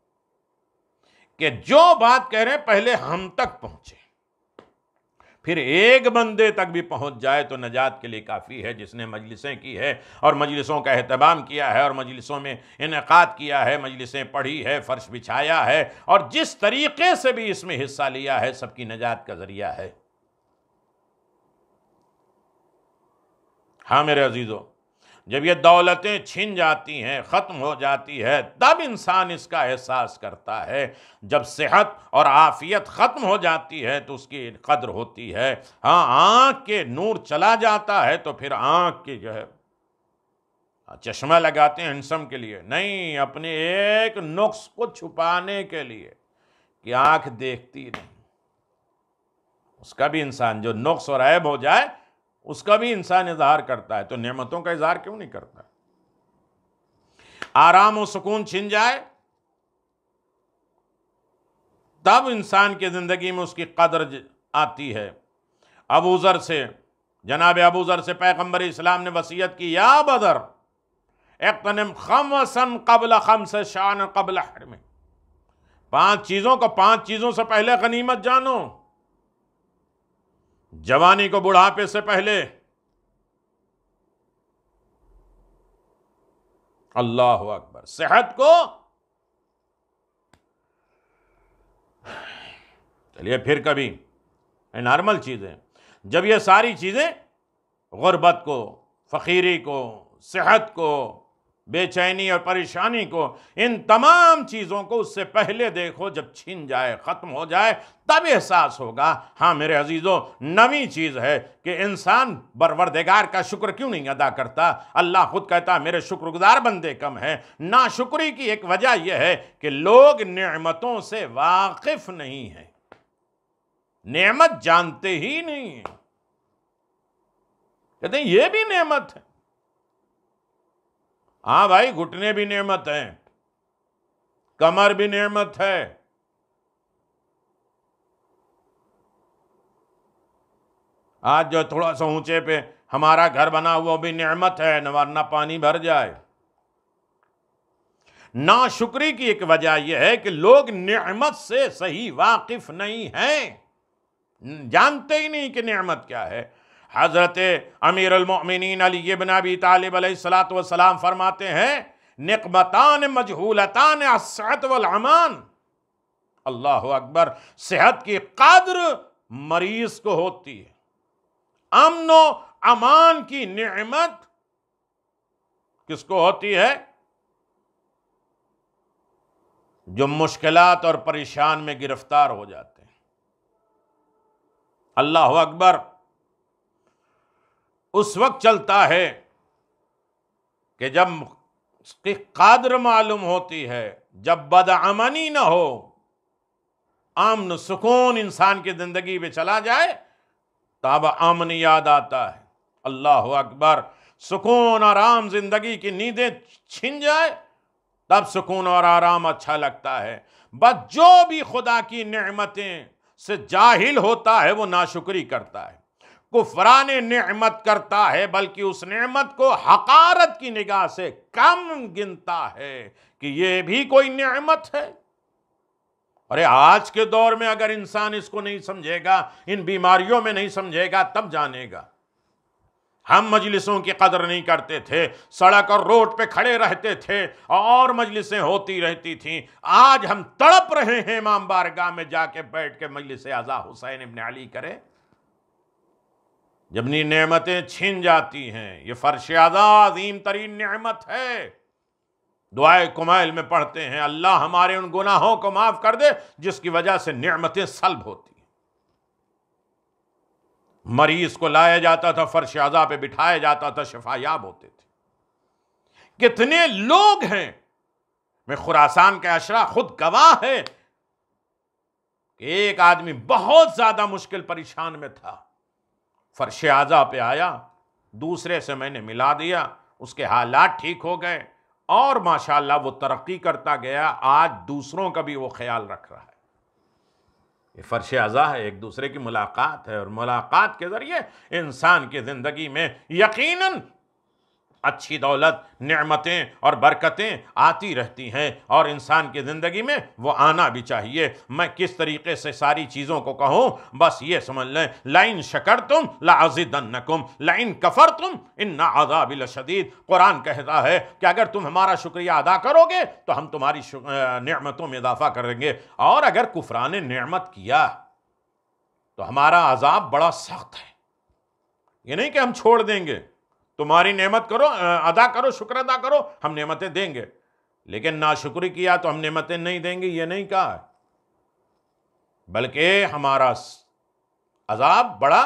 کہ جو بات کہہ رہے ہیں پہلے ہم تک پہنچے، پھر ایک بندے تک بھی پہنچ جائے تو نجات کے لیے کافی ہے۔ جس نے مجلسیں کی ہے اور مجلسوں کا اہتمام کیا ہے اور مجلسوں میں انعقاد کیا ہے، مجلسیں پڑھی ہے، فرش بچھایا ہے، اور جس طریقے سے بھی اس میں حصہ لیا ہے، سب کی نجات کا ذریعہ ہے۔ ہاں میرے عزیزوں، جب یہ دولتیں چھن جاتی ہیں، ختم ہو جاتی ہے، تب انسان اس کا احساس کرتا ہے۔ جب صحت اور عافیت ختم ہو جاتی ہے تو اس کی قدر ہوتی ہے۔ ہاں، آنکھ کے نور چلا جاتا ہے تو پھر آنکھ کی جو ہے چشمہ لگاتے ہیں ہینڈسم کے لیے، نہیں، اپنے ایک نقص کو چھپانے کے لیے کہ آنکھ دیکھتی نہیں، اس کا بھی انسان جو نقص اور عیب ہو جائے اس کا بھی انسان اظہار کرتا ہے، تو نعمتوں کا اظہار کیوں نہیں کرتا؟ آرام و سکون چھن جائے تب انسان کی زندگی میں اس کی قدر آتی ہے۔ ابو ذر سے، جناب ابو ذر سے پیغمبر اسلام نے وصیت کی، یا بدر، اغتنم خمسا قبل خمس شان قبل حرم، 5 چیزوں کو 5 چیزوں سے پہلے غنیمت جانو، جوانی کو بڑھاپے سے پہلے، اللہ اکبر، صحت کو، چلیے پھر کبھی نارمل چیزیں، جب یہ ساری چیزیں غربت کو، فقیری کو، صحت کو، بے چینی اور پریشانی کو، ان تمام چیزوں کو اس سے پہلے دیکھو، جب چھن جائے، ختم ہو جائے، تب احساس ہوگا ہاں میرے عزیزوں نویں چیز ہے کہ انسان پروردگار کا شکر کیوں نہیں ادا کرتا۔ اللہ خود کہتا میرے شکر گزار بندے کم ہیں۔ ناشکری کی ایک وجہ یہ ہے کہ لوگ نعمتوں سے واقف نہیں ہیں، نعمت جانتے ہی نہیں ہیں، کہتے ہیں یہ بھی نعمت ہے۔ ہاں بھائی، گھٹنے بھی نعمت ہیں، کمر بھی نعمت ہے، آج جو تھوڑا سا اونچے پہ ہمارا گھر بنا ہوا بھی نعمت ہے، ورنہ پانی بھر جائے۔ ناشکری کی ایک وجہ یہ ہے کہ لوگ نعمت سے صحیح واقف نہیں ہیں، جانتے ہی نہیں کہ نعمت کیا ہے۔ حضرت امیر المؤمنین علی بن ابی طالب علیہ السلام فرماتے ہیں نقمتان مجہولتان الصحت والعمان، اللہ اکبر، صحت کی قدر مریض کو ہوتی ہے، امن و امان کی نعمت کس کو ہوتی ہے؟ جو مشکلات اور پریشان میں گرفتار ہو جاتے ہیں۔ اللہ اکبر، اس وقت چلتا ہے کہ جب اس کی قدر معلوم ہوتی ہے، جب بدامنی نہ ہو، امن سکون انسان کی زندگی میں چلا جائے تب امن یاد آتا ہے۔ اللہ اکبر، سکون اور آرام زندگی کی نیندیں چھن جائے تب سکون اور آرام اچھا لگتا ہے۔ بس جو بھی خدا کی نعمتیں سے جاہل ہوتا ہے وہ ناشکری کرتا ہے، کفران نعمت کرتا ہے، بلکہ اس نعمت کو حقارت کی نگاہ سے کم گنتا ہے کہ یہ بھی کوئی نعمت ہے۔ ارے آج کے دور میں اگر انسان اس کو نہیں سمجھے گا، ان بیماریوں میں نہیں سمجھے گا، تب جانے گا۔ ہم مجلسوں کی قدر نہیں کرتے تھے، سڑک اور روڈ پہ کھڑے رہتے تھے اور مجلسیں ہوتی رہتی تھیں۔ آج ہم تڑپ رہے ہیں امام بارگاہ میں جا کے بیٹھ کے مجلس عزا حسین ابن علی کرے۔ جب یہ نعمتیں چھن جاتی ہیں، یہ فرش عزا عظیم ترین نعمت ہے۔ دعائے کمیل میں پڑھتے ہیں اللہ ہمارے ان گناہوں کو معاف کر دے جس کی وجہ سے نعمتیں سلب ہوتی ہیں۔ مریض کو لایا جاتا تھا، فرش عزا پہ بٹھایا جاتا تھا، شفا یاب ہوتے تھے۔ کتنے لوگ ہیں، میں خراسان کے اشرا خود گواہ ہے کہ ایک آدمی بہت زیادہ مشکل پریشان میں تھا، فرش عزا پہ آیا، دوسرے سے میں نے ملا دیا، اس کے حالات ٹھیک ہو گئے اور ماشاءاللہ وہ ترقی کرتا گیا، آج دوسروں کا بھی وہ خیال رکھ رہا ہے۔ یہ فرش عزا ہے، ایک دوسرے کی ملاقات ہے، اور ملاقات کے ذریعے انسان کی زندگی میں یقیناً اچھی دولت، نعمتیں اور برکتیں آتی رہتی ہیں، اور انسان کی زندگی میں وہ آنا بھی چاہیے۔ میں کس طریقے سے ساری چیزوں کو کہوں، بس یہ سمجھ لیں لَإِن شَكَرْتُمْ لَأَزِيدَنَّكُمْ لَإِن كَفَرْتُمْ إِنَّ عَذَابِي لَشَدِيدٌ۔ قرآن کہتا ہے کہ اگر تم ہمارا شکریہ ادا کرو گے تو ہم تمہاری نعمتوں میں اضافہ کریں گے، اور اگر کفران نعمت کیا تو ہمارا عذاب بڑا سخت ہے۔ یہ نہیں کہ ہم چھوڑ دیں گے، تمہاری نعمت کرو، ادا کرو، شکر ادا کرو، ہم نعمتیں دیں گے، لیکن ناشکری کیا تو ہم نعمتیں نہیں دیں گے، یہ نہیں کہا ہے، بلکہ ہمارا عذاب بڑا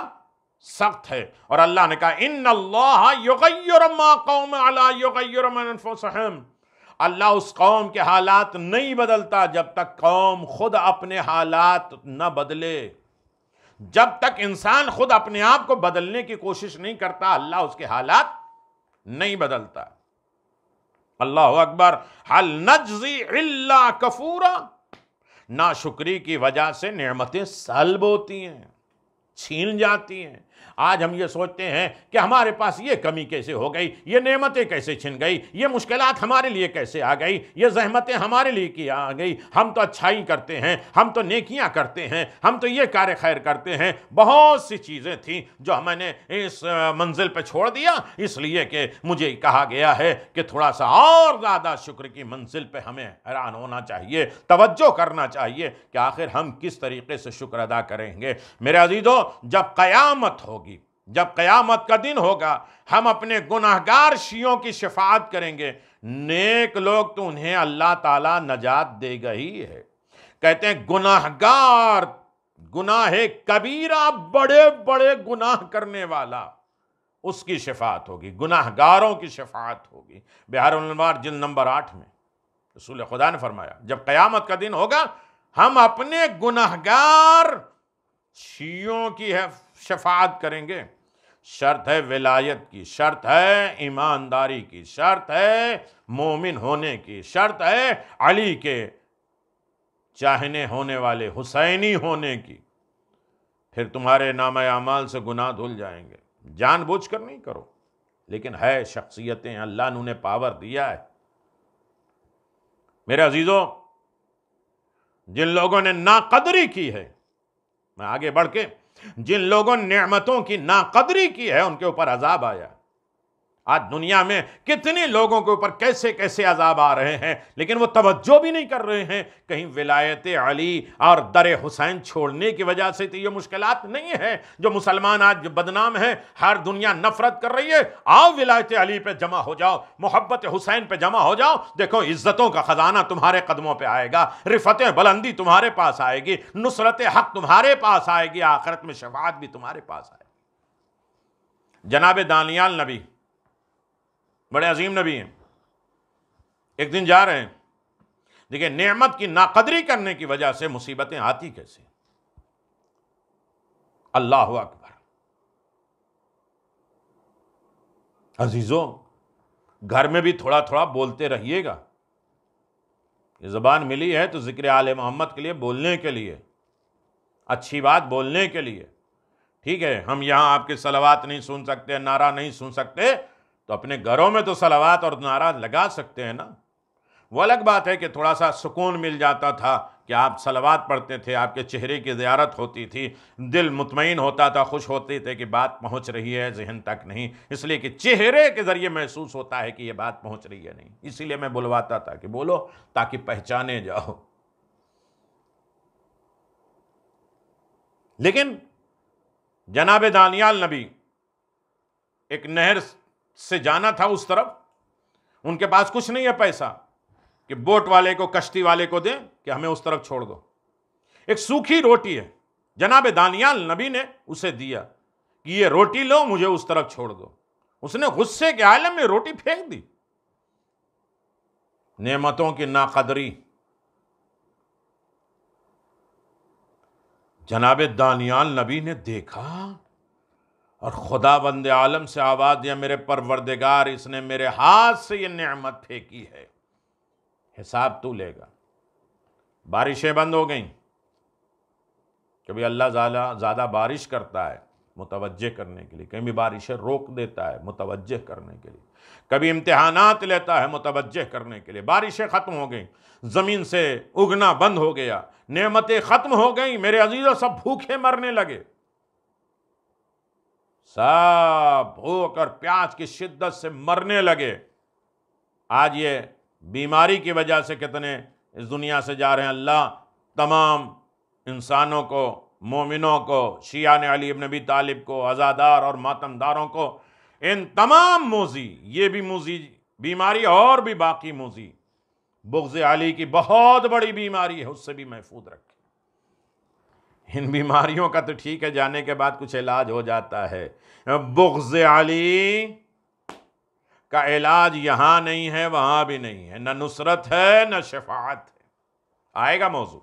سخت ہے۔ اور اللہ نے کہا ان اللہ یغیر ما قوم علی یغیر ما انفسہم، اللہ اس قوم کے حالات نہیں بدلتا جب تک قوم خود اپنے حالات نہ بدلے۔ جب تک انسان خود اپنے آپ کو بدلنے کی کوشش نہیں کرتا، اللہ اس کے حالات نہیں بدلتا۔ اللہ اکبر، حل نجزی الا کفورا، ناشکری کی وجہ سے نعمتیں سلب ہوتی ہیں، چھین جاتی ہیں۔ آج ہم یہ سوچتے ہیں کہ ہمارے پاس یہ کمی کیسے ہو گئی، یہ نعمتیں کیسے چھن گئی، یہ مشکلات ہمارے لیے کیسے آ گئی، یہ زحمتیں ہمارے لیے کیا آ گئی، ہم تو اچھائی کرتے ہیں، ہم تو نیکیاں کرتے ہیں، ہم تو یہ کار خیر کرتے ہیں۔ بہت سی چیزیں تھیں جو میں نے اس منزل پہ چھوڑ دیا، اس لیے کہ مجھے کہا گیا ہے کہ تھوڑا سا اور زیادہ شکر کی منزل پہ ہمیں حیران ہونا چاہیے، توجہ کرنا چاہیے کہ آخر ہم کس طریقے سے شکر ادا کریں گے۔ میرے عزیزو، جب قیامت ہوگی، جب قیامت کا دن ہوگا، ہم اپنے گناہگار شیعوں کی شفاعت کریں گے۔ نیک لوگ تو انہیں اللہ تعالیٰ نجات دے گا ہی ہے۔ کہتے ہیں گناہگار، گناہ کبیرہ، بڑے بڑے گناہ کرنے والا، اس کی شفاعت ہوگی، گناہگاروں کی شفاعت ہوگی۔ بحار الانوار جلد نمبر 8 میں رسول خدا نے فرمایا جب قیامت کا دن ہوگا ہم اپنے گناہگار شیعوں کی شفاعت کریں گے۔ شرط ہے ولایت کی، شرط ہے ایمانداری کی، شرط ہے مومن ہونے کی، شرط ہے علی کے چاہنے ہونے والے حسینی ہونے کی۔ پھر تمہارے نامہ اعمال سے گناہ دھل جائیں گے۔ جان بوجھ کر نہیں کرو، لیکن ہے شخصیتیں اللہ نے انہیں پاور دیا ہے۔ میرے عزیزوں، جن لوگوں نے ناقدری کی ہے، میں آگے بڑھ کے، جن لوگوں نے نعمتوں کی ناقدری کی ہے ان کے اوپر عذاب آیا۔ آج دنیا میں کتنے لوگوں کے اوپر کیسے کیسے عذاب آ رہے ہیں، لیکن وہ توجہ بھی نہیں کر رہے ہیں۔ کہیں ولایت علی اور در حسین چھوڑنے کی وجہ سے تو یہ مشکلات نہیں ہے جو مسلمان آج بدنام ہیں، ہر دنیا نفرت کر رہی ہے۔ آؤ ولایت علی پہ جمع ہو جاؤ، محبت حسین پہ جمع ہو جاؤ، دیکھو عزتوں کا خزانہ تمہارے قدموں پہ آئے گا، رفعت بلندی تمہارے پاس آئے گی، نصرت حق تمہارے پاس آئے گی، آخرت میں شفاعت بھی تمہارے پاس آئے گی۔ جناب دانیال نبی بڑے عظیم نبی ہیں، ایک دن جا رہے ہیں، دیکھیں نعمت کی ناقدری کرنے کی وجہ سے مصیبتیں آتی کیسے۔ اللہ اکبر۔ عزیزوں، گھر میں بھی تھوڑا تھوڑا بولتے رہیے گا۔ یہ زبان ملی ہے تو ذکر آل محمد کے لیے، بولنے کے لیے، اچھی بات بولنے کے لیے۔ ٹھیک ہے، ہم یہاں آپ کے صلوات نہیں سن سکتے، نعرہ نہیں سن سکتے، تو اپنے گھروں میں تو صلوات اور نعرہ لگا سکتے ہیں نا۔ وہ الگ بات ہے کہ تھوڑا سا سکون مل جاتا تھا کہ آپ صلوات پڑھتے تھے، آپ کے چہرے کی زیارت ہوتی تھی، دل مطمئن ہوتا تھا، خوش ہوتے تھے کہ بات پہنچ رہی ہے، ذہن تک نہیں، اس لیے کہ چہرے کے ذریعے محسوس ہوتا ہے کہ یہ بات پہنچ رہی ہے نہیں، اسی لیے میں بلواتا تھا کہ بولو تاکہ پہچانے جاؤ۔ لیکن جناب دانیال نبی ایک نہر سے جانا تھا اس طرف، ان کے پاس کچھ نہیں ہے پیسہ کہ بوٹ والے کو، کشتی والے کو دیں کہ ہمیں اس طرف چھوڑ دو۔ ایک سوکھی روٹی ہے، جناب دانیال نبی نے اسے دیا کہ یہ روٹی لو، مجھے اس طرف چھوڑ دو۔ اس نے غصے کے عالم میں روٹی پھینک دی۔ نعمتوں کی ناقدری۔ جناب دانیال نبی نے دیکھا اور خدا بند عالم سے آواز دیا، میرے پروردگار، اس نے میرے ہاتھ سے یہ نعمت پھینکی ہے، حساب تو لے گا۔ بارشیں بند ہو گئیں۔ کبھی اللہ زیادہ بارش کرتا ہے متوجہ کرنے کے لیے، کبھی بارشیں روک دیتا ہے متوجہ کرنے کے لیے، کبھی امتحانات لیتا ہے متوجہ کرنے کے لیے۔ بارشیں ختم ہو گئیں، زمین سے اگنا بند ہو گیا، نعمتیں ختم ہو گئیں، میرے عزیزوں سب بھوکے مرنے لگے، سب بھوک اور پیاس کی شدت سے مرنے لگے۔ آج یہ بیماری کی وجہ سے کتنے اس دنیا سے جا رہے ہیں۔ اللہ تمام انسانوں کو، مومنوں کو، شیعہ علی ابن ابی طالب کو، عزادار اور ماتمداروں کو، ان تمام موذی، یہ بھی موذی بیماری اور بھی باقی موذی بغض علی کی بہت بڑی بیماری ہے، اس سے بھی محفوظ رکھے۔ ان بیماریوں کا تو ٹھیک ہے جانے کے بعد کچھ علاج ہو جاتا ہے، بغض علی کا علاج یہاں نہیں ہے، وہاں بھی نہیں ہے، نہ نصرت ہے نہ شفاعت ہے۔ آئے گا موضوع،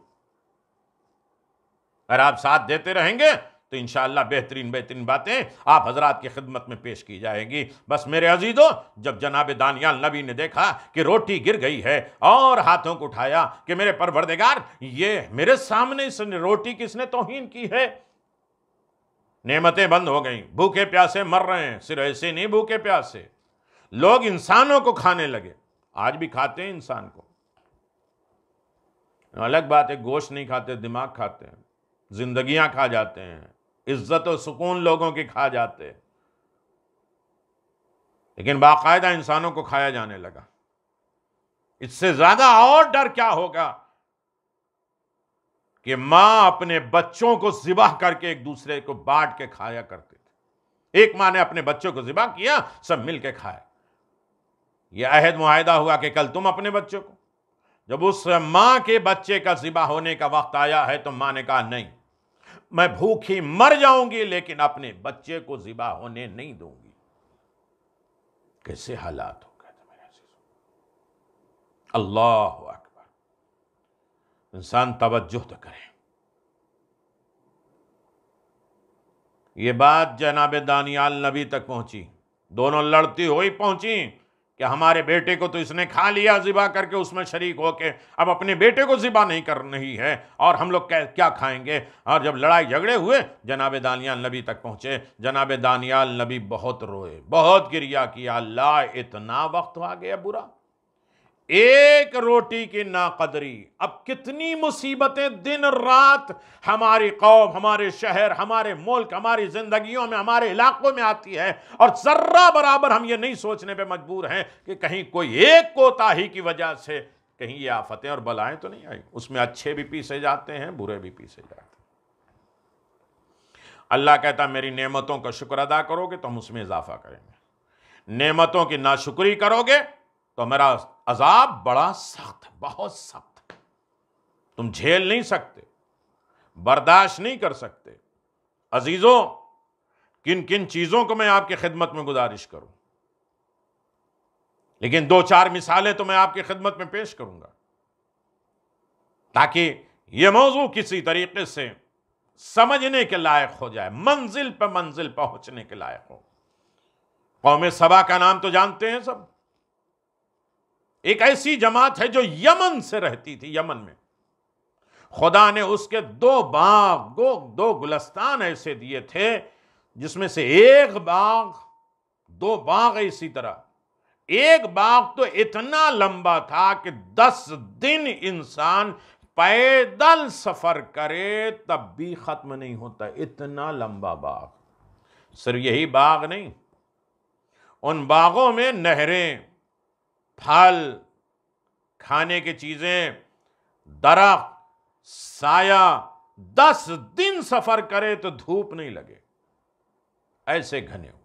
اگر آپ ساتھ دیتے رہیں گے تو انشاءاللہ بہترین باتیں آپ حضرات کی خدمت میں پیش کی جائیں گی۔ بس میرے عزیزو، جب جناب دانیال نبی نے دیکھا کہ روٹی گر گئی ہے اور ہاتھوں کو اٹھایا کہ میرے پروردگار، یہ میرے سامنے اس نے روٹی کس نے توہین کی ہے، نعمتیں بند ہو گئیں، بھوکے پیاسے مر رہے ہیں۔ صرف ایسے نہیں بھوکے پیاسے، لوگ انسانوں کو کھانے لگے، آج بھی کھاتے ہیں انسان کو۔ الگ بات ہے گوشت نہیں کھاتے، دماغ کھاتے ہیں، زندگیاں کھا جاتے ہیں، عزت و سکون لوگوں کی کھا جاتے ہیں، لیکن باقاعدہ انسانوں کو کھایا جانے لگا۔ اس سے زیادہ اور ڈر کیا ہوگا کہ ماں اپنے بچوں کو ذبح کر کے ایک دوسرے کو بانٹ کے کھایا کرتے تھے۔ ایک ماں نے اپنے بچوں کو ذبح کیا، سب مل کے کھائے۔ یہ عہد معاہدہ ہوا کہ کل تم اپنے بچوں کو۔ جب اس ماں کے بچے کا ذبح ہونے کا وقت آیا ہے تو ماں نے کہا نہیں، میں بھوکھی مر جاؤں گی لیکن اپنے بچے کو ذبح ہونے نہیں دوں گی۔ کیسے حالات ہو گئے تھے میرے عزیزوں۔ اللہ اکبر۔ انسان توجہ تو کرے۔ یہ بات جناب دانیال نبی تک پہنچی، دونوں لڑتی ہوئی پہنچی کہ ہمارے بیٹے کو تو اس نے کھا لیا ذبح کر کے، اس میں شریک ہو کے، اب اپنے بیٹے کو ذبح نہیں کر رہی ہے اور ہم لوگ کیا کھائیں گے؟ اور جب لڑائی جھگڑے ہوئے جناب دانیال نبی تک پہنچے، جناب دانیال نبی بہت روئے، بہت گریہ کیا، اللہ اتنا وقت آ گیا برا، ایک روٹی کی ناقدری۔ اب کتنی مصیبتیں دن رات ہماری قوم، ہمارے شہر، ہمارے ملک، ہماری زندگیوں میں، ہمارے علاقوں میں آتی ہے، اور ذرہ برابر ہم یہ نہیں سوچنے پہ مجبور ہیں کہ کہیں کوئی ایک کوتاہی کی وجہ سے کہیں یہ آفتیں اور بلائیں تو نہیں آئی۔ اس میں اچھے بھی پیسے جاتے ہیں، برے بھی پیسے جاتے ہیں۔ اللہ کہتا ہے میری نعمتوں کا شکر ادا کرو گے تو ہم اس میں اضافہ کریں گے، نعمتوں کی ناشکری کرو گے تو میرا عذاب بڑا سخت ہے، بہت سخت ہے، تم جھیل نہیں سکتے، برداشت نہیں کر سکتے۔ عزیزوں، کن کن چیزوں کو میں آپ کی خدمت میں گزارش کروں، لیکن دو چار مثالیں تو میں آپ کی خدمت میں پیش کروں گا تاکہ یہ موضوع کسی طریقے سے سمجھنے کے لائق ہو جائے، منزل پہ منزل پہنچنے کے لائق ہو۔ قوم سبا کا نام تو جانتے ہیں سب، ایک ایسی جماعت ہے جو یمن سے رہتی تھی۔ یمن میں خدا نے اس کے دو گلستان ایسے دیے تھے جس میں سے ایک باغ، دو باغ اسی طرح، ایک باغ تو اتنا لمبا تھا کہ 10 دن انسان پیدل سفر کرے تب بھی ختم نہیں ہوتا، اتنا لمبا باغ۔ صرف یہی باغ نہیں، ان باغوں میں نہریں، پھل، کھانے کی چیزیں، درخت، سایہ، 10 دن سفر کرے تو دھوپ نہیں لگے، ایسے گھنے ہوئے۔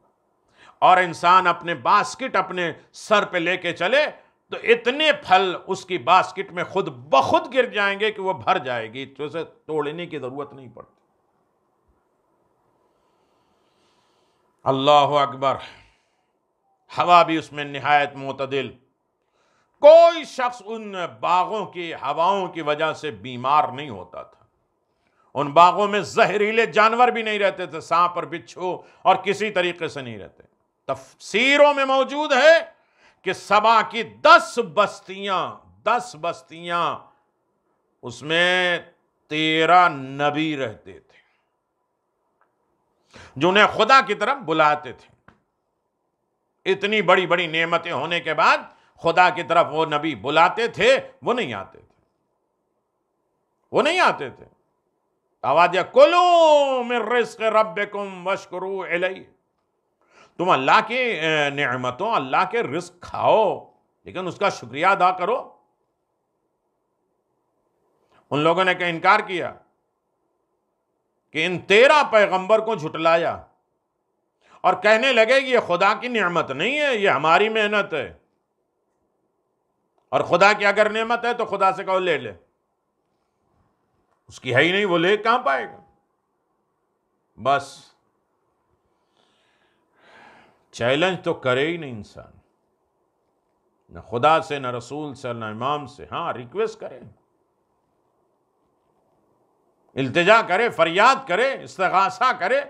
اور انسان اپنے باسکٹ اپنے سر پہ لے کے چلے تو اتنے پھل اس کی باسکٹ میں خود بخود گر جائیں گے کہ وہ بھر جائے گی، تو اسے توڑنے کی ضرورت نہیں پڑتی۔ اللہ اکبر۔ ہوا بھی اس میں نہایت معتدل، کوئی شخص ان باغوں کی ہواؤں کی وجہ سے بیمار نہیں ہوتا تھا۔ ان باغوں میں زہریلے جانور بھی نہیں رہتے تھے، سانپ اور بچھو اور کسی طریقے سے نہیں رہتے۔ تفسیروں میں موجود ہے کہ سبا کی 10 بستیاں اس میں 13 نبی رہتے تھے جو انہیں خدا کی طرف بلاتے تھے۔ اتنی بڑی بڑی نعمتیں ہونے کے بعد خدا کی طرف وہ نبی بلاتے تھے، وہ نہیں آتے تھے۔ آواز دیا کلوا من رزق ربکم واشکروا الیہ، تم اللہ کی نعمتوں، اللہ کے رزق کھاؤ لیکن اس کا شکریہ ادا کرو۔ ان لوگوں نے انکار کیا کہ ان 13 پیغمبر کو جھٹلایا اور کہنے لگے کہ یہ خدا کی نعمت نہیں ہے، یہ ہماری محنت ہے، اور خدا کی اگر نعمت ہے تو خدا سے کہو لے لے، اس کی ہے ہی نہیں، وہ لے کہاں پائے گا؟ بس چیلنج تو کرے ہی نہیں انسان، نہ خدا سے، نہ رسول سے، نہ امام سے۔ ہاں ریکویسٹ کرے، التجا کرے، فریاد کرے، استغاثہ کرے،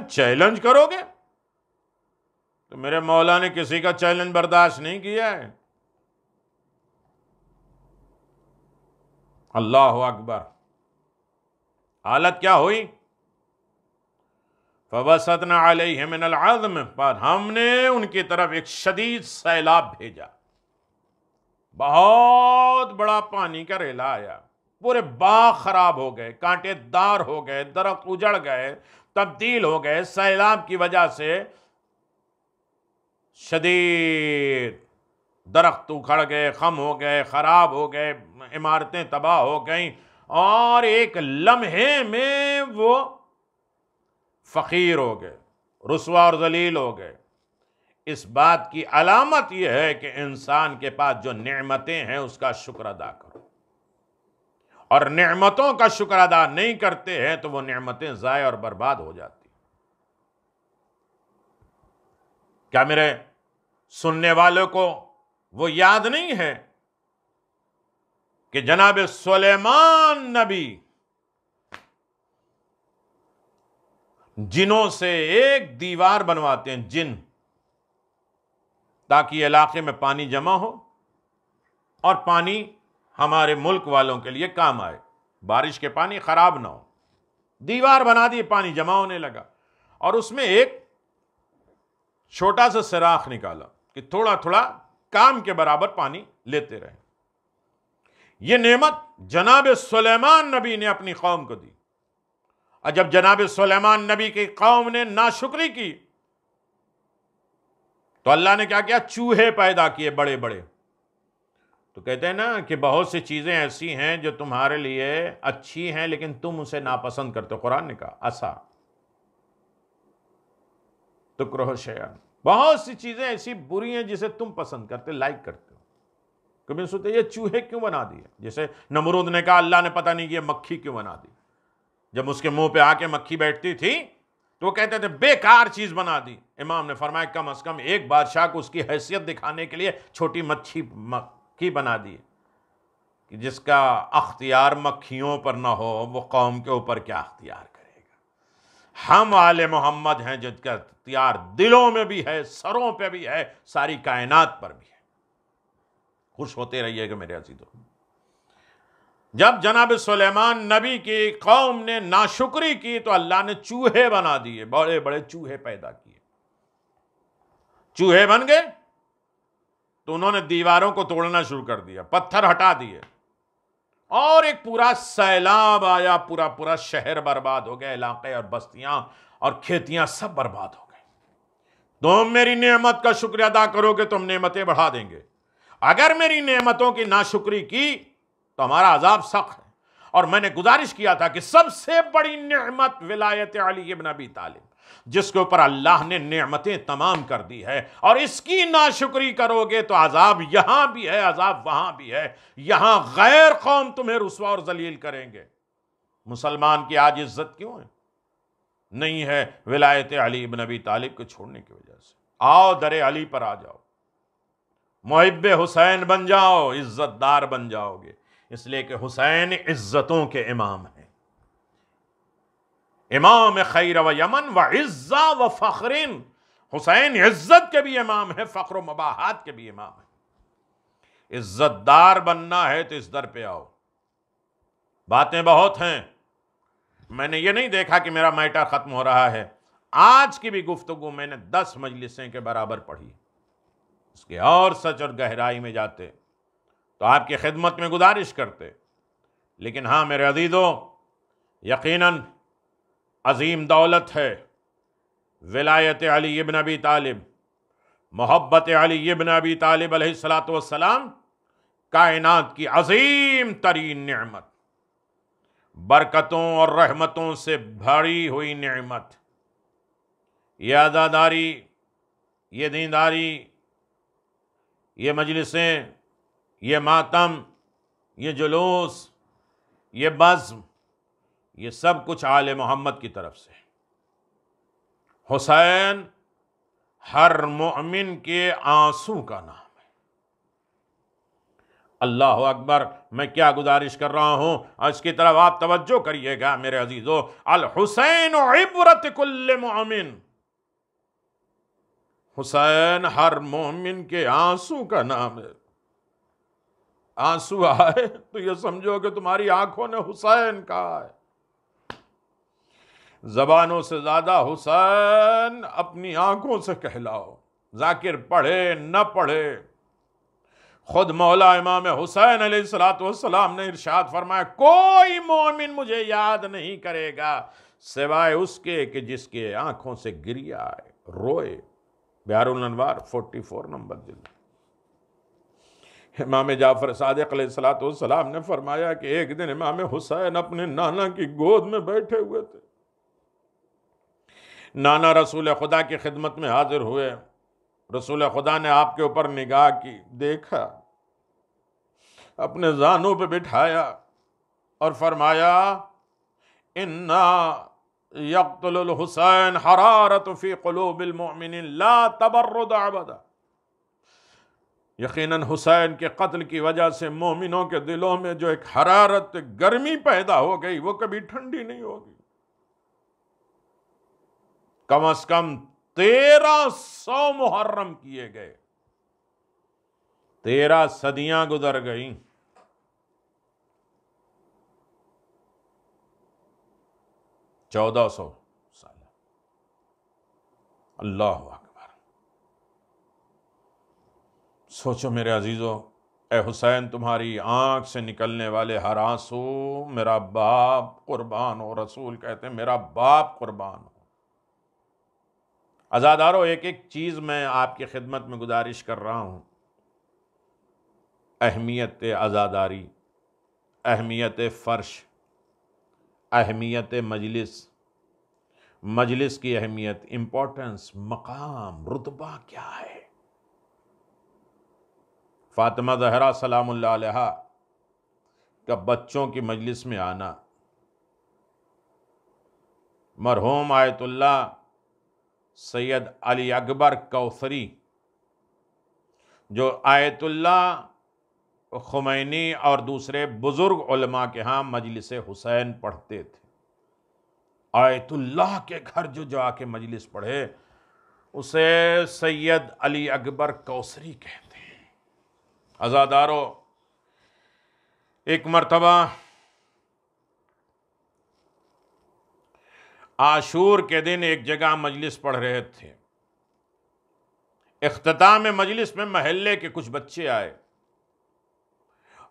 چیلنج کرو گے تو میرے مولا نے کسی کا چیلنج برداشت نہیں کیا ہے۔ اللہ اکبر۔ حالت کیا ہوئی؟ فَبَسَطْنَا عَلَيْهِمْ مِنَ الْعَذْمِ، پر ہم نے ان کی طرف ایک شدید سیلاب بھیجا، بہت بڑا پانی کا ریلا آیا، پورے باغ خراب ہو گئے، کانٹے دار ہو گئے، درخت اجڑ گئے، تبدیل ہو گئے، سیلاب کی وجہ سے شدید درخت اکھڑ گئے، خم ہو گئے، خراب ہو گئے، عمارتیں تباہ ہو گئیں، اور ایک لمحے میں وہ فقیر ہو گئے، رسوا اور ذلیل ہو گئے۔ اس بات کی علامت یہ ہے کہ انسان کے پاس جو نعمتیں ہیں اس کا شکر ادا کرو، اور نعمتوں کا شکر ادا نہیں کرتے ہیں تو وہ نعمتیں ضائع اور برباد ہو جاتی۔ کیا میرے سننے والوں کو وہ یاد نہیں ہے کہ جناب سلیمان نبی جنوں سے ایک دیوار بنواتے ہیں، جن، تاکہ علاقے میں پانی جمع ہو اور پانی ہمارے ملک والوں کے لیے کام آئے، بارش کے پانی خراب نہ ہو، دیوار بنا دی، پانی جمع ہونے لگا، اور اس میں ایک چھوٹا سا سراخ نکالا کہ تھوڑا تھوڑا کام کے برابر پانی لیتے رہیں۔ یہ نعمت جناب سلیمان نبی نے اپنی قوم کو دی، اور جب جناب سلیمان نبی کی قوم نے ناشکری کی تو اللہ نے کیا کیا؟ چوہے پیدا کیے بڑے بڑے۔ تو کہتے ہیں نا کہ بہت سی چیزیں ایسی ہیں جو تمہارے لیے اچھی ہیں لیکن تم اسے ناپسند کرتے ہو۔ قرآن نے کہا عسیٰ تکرہوا شیئا، بہت سی چیزیں ایسی بری ہیں جسے تم پسند کرتے، لائک کرتے ہو۔ کبھی سوچتے یہ چوہے کیوں بنا دیے؟ جیسے نمرود نے کہا اللہ نے پتہ نہیں یہ مکھی کیوں بنا دی، جب اس کے منہ پہ آ کے مکھی بیٹھتی تھی تو وہ کہتے تھے بیکار چیز بنا دی۔ امام نے فرمایا کم از کم ایک بادشاہ کو اس کی حیثیت دکھانے کے لیے چھوٹی مکھی بنا دی، کہ جس کا اختیار مکھیوں پر نہ ہو وہ قوم کے اوپر کیا اختیار کرے گا۔ ہم آل محمد ہیں جن کا اختیار دلوں میں بھی ہے، سروں پہ بھی ہے، ساری کائنات پر بھی ہے۔ خوش ہوتے رہیے گا میرے عزیزو۔ جب جناب سلیمان نبی کی قوم نے ناشکری کی تو اللہ نے چوہے بنا دیے، بڑے بڑے چوہے پیدا کیے۔ چوہے بن گئے تو انہوں نے دیواروں کو توڑنا شروع کر دیا، پتھر ہٹا دیے، اور ایک پورا سیلاب آیا، پورا شہر برباد ہو گئے، علاقے اور بستیاں اور کھیتیاں سب برباد ہو گئے۔ تم میری نعمت کا شکر ادا کرو گے تم نعمتیں بڑھا دیں گے، اگر میری نعمتوں کی ناشکری کی تو ہمارا عذاب سخت ہے۔ اور میں نے گزارش کیا تھا کہ سب سے بڑی نعمت ولایت علی ابن ابی طالب، جس کے اوپر اللہ نے نعمتیں تمام کر دی ہے، اور اس کی ناشکری کرو گے تو عذاب یہاں بھی ہے، عذاب وہاں بھی ہے، یہاں غیر قوم تمہیں رسوا اور ذلیل کریں گے۔ مسلمان کی آج عزت کیوں ہے؟ نہیں ہے ولایت علی ابن ابی طالب کو چھوڑنے کی وجہ سے۔ آؤ در علی پر آ جاؤ، محب حسین بن جاؤ، عزت دار بن جاؤ گے، اس لیے کہ حسین عزتوں کے امام ہیں، امام خیر و یمن و عزہ و فخرن۔ حسین عزت کے بھی امام ہے، فخر و مباحات کے بھی امام ہے۔ عزت دار بننا ہے تو اس در پہ آؤ۔ باتیں بہت ہیں، میں نے یہ نہیں دیکھا کہ میرا میٹر ختم ہو رہا ہے۔ آج کی بھی گفتگو میں نے 10 مجلسیں کے برابر پڑھی، اس کے اور سچ اور گہرائی میں جاتے تو آپ کی خدمت میں گزارش کرتے۔ لیکن ہاں میرے عزیزو، یقیناً عظیم دولت ہے ولایت علی ابن ابی طالب، محبت علی ابن ابی طالب علیہ السلام، کائنات کی عظیم ترین نعمت، برکتوں اور رحمتوں سے بھری ہوئی نعمت۔ یہ عزاداری، یہ دینداری، یہ مجلسیں، یہ ماتم، یہ جلوس، یہ بزم، یہ سب کچھ آل محمد کی طرف سے۔ حسین ہر مومن کے آنسو کا نام ہے۔ اللہ اکبر، میں کیا گزارش کر رہا ہوں، اور اس کی طرف آپ توجہ کریے گا میرے عزیزو۔ الحسین عبرت کل مومن، حسین ہر مومن کے آنسو کا نام ہے۔ آنسو آئے تو یہ سمجھو کہ تمہاری آنکھوں نے حسین کہا ہے۔ زبانوں سے زیادہ حسین اپنی آنکھوں سے کہلاؤ، ذاکر پڑھے نہ پڑھے۔ خود مولا امام حسین علیہ السلام نے ارشاد فرمایا کوئی مومن مجھے یاد نہیں کرے گا سوائے اس کے کہ جس کے آنکھوں سے گریہ آئے، روئے۔ بہار الانوار 44 نمبر جلد۔ امام جعفر صادق علیہ السلام نے فرمایا کہ ایک دن امام حسین اپنے نانا کی گود میں بیٹھے ہوئے تھے، نانا رسول خدا کی خدمت میں حاضر ہوئے، رسول خدا نے آپ کے اوپر نگاہ کی، دیکھا، اپنے زانوں پہ بٹھایا اور فرمایا اِنَّا يَقْتُلُ الْحُسَيْنَ حَرَارَةُ فِي قُلُوبِ الْمُؤْمِنِينَ لَا تَبَرُّدَ أَبَدًا، یقیناً حسین کے قتل کی وجہ سے مومنوں کے دلوں میں جو ایک حرارت گرمی پیدا ہو گئی وہ کبھی ٹھنڈی نہیں ہوگی۔ کم از کم 1300 محرم کیے گئے، 13 صدیاں گزر گئیں۔ چودہ سو سال۔ اللہ اکبر۔ سوچو میرے عزیزو، اے حسین تمہاری آنکھ سے نکلنے والے ہر آنسو میرا باپ قربان ہو، رسول کہتے ہیں میرا باپ قربان ہو۔ عزادارو، ایک ایک چیز میں آپ کی خدمت میں گزارش کر رہا ہوں۔ اہمیت عزاداری، اہمیت فرش، اہمیت مجلس، مجلس کی اہمیت، امپورٹنس، مقام، رتبہ کیا ہے۔ فاطمہ زہرا سلام اللہ علیہا کا بچوں کی مجلس میں آنا، مرحوم آیت اللہ سید علی اکبر کوثری جو آیت اللہ خمینی اور دوسرے بزرگ علماء کے ہاں مجلس حسین پڑھتے تھے، آیت اللہ کے گھر جو جا کے مجلس پڑھے اسے سید علی اکبر کوثری کہتے ہیں۔ عزادارو، ایک مرتبہ عاشور کے دن ایک جگہ مجلس پڑھ رہے تھے، اختتام مجلس میں محلے کے کچھ بچے آئے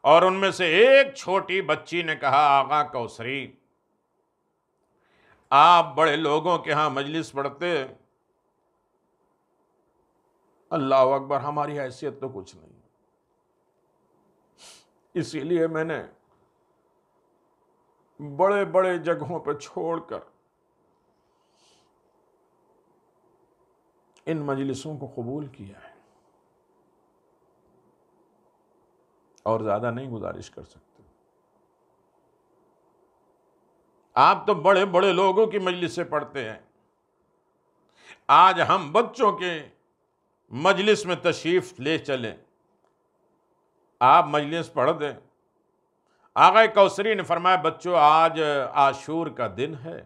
اور ان میں سے ایک چھوٹی بچی نے کہا آقا کوثری آپ بڑے لوگوں کے ہاں مجلس پڑھتے، اللہ اکبر، ہماری حیثیت تو کچھ نہیں، اسی لیے میں نے بڑے بڑے جگہوں پہ چھوڑ کر ان مجلسوں کو قبول کیا ہے، اور زیادہ نہیں گزارش کر سکتے۔ آپ تو بڑے بڑے لوگوں کی مجلس سے پڑھتے ہیں، آج ہم بچوں کے مجلس میں تشریف لے چلیں، آپ مجلس پڑھ دیں۔ آقا کوثری نے فرمایا بچوں آج عاشور کا دن ہے،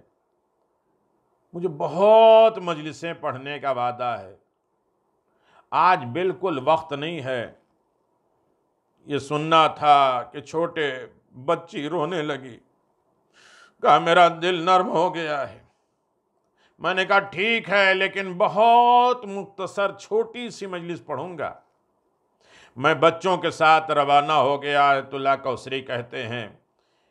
مجھے بہت مجلسیں پڑھنے کا وعدہ ہے، آج بالکل وقت نہیں ہے۔ یہ سننا تھا کہ چھوٹے بچی رونے لگی، کہا میرا دل نرم ہو گیا ہے۔ میں نے کہا ٹھیک ہے لیکن بہت مختصر چھوٹی سی مجلس پڑھوں گا۔ میں بچوں کے ساتھ روانہ ہو گیا۔ آیت اللہ کوثری کہتے ہیں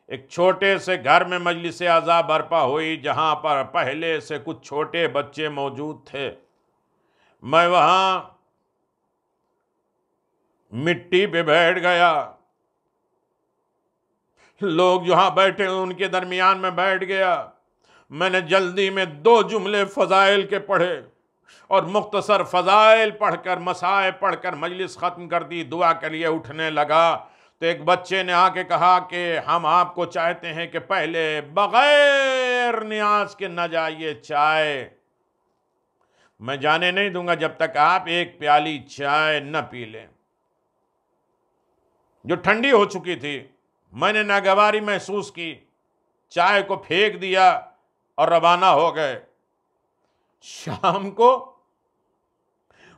ایک چھوٹے سے گھر میں مجلس عزا برپا ہوئی جہاں پر پہلے سے کچھ چھوٹے بچے موجود تھے۔ میں وہاں مٹی پہ بیٹھ گیا، لوگ جہاں بیٹھے ان کے درمیان میں بیٹھ گیا۔ میں نے جلدی میں 2 جملے فضائل کے پڑھے اور مختصر فضائل پڑھ کر مصائب پڑھ کر مجلس ختم کر دی، دعا کے لیے اٹھنے لگا تو ایک بچے نے آ کے کہا کہ ہم آپ کو چاہتے ہیں کہ پہلے بغیر نیاز کے نہ جائیے چائے، میں جانے نہیں دوں گا جب تک آپ ایک پیالی چائے نہ پی لیں، جو ٹھنڈی ہو چکی تھی۔ میں نے ناگواری محسوس کی، چائے کو پھینک دیا اور روانہ ہو گئے۔ شام کو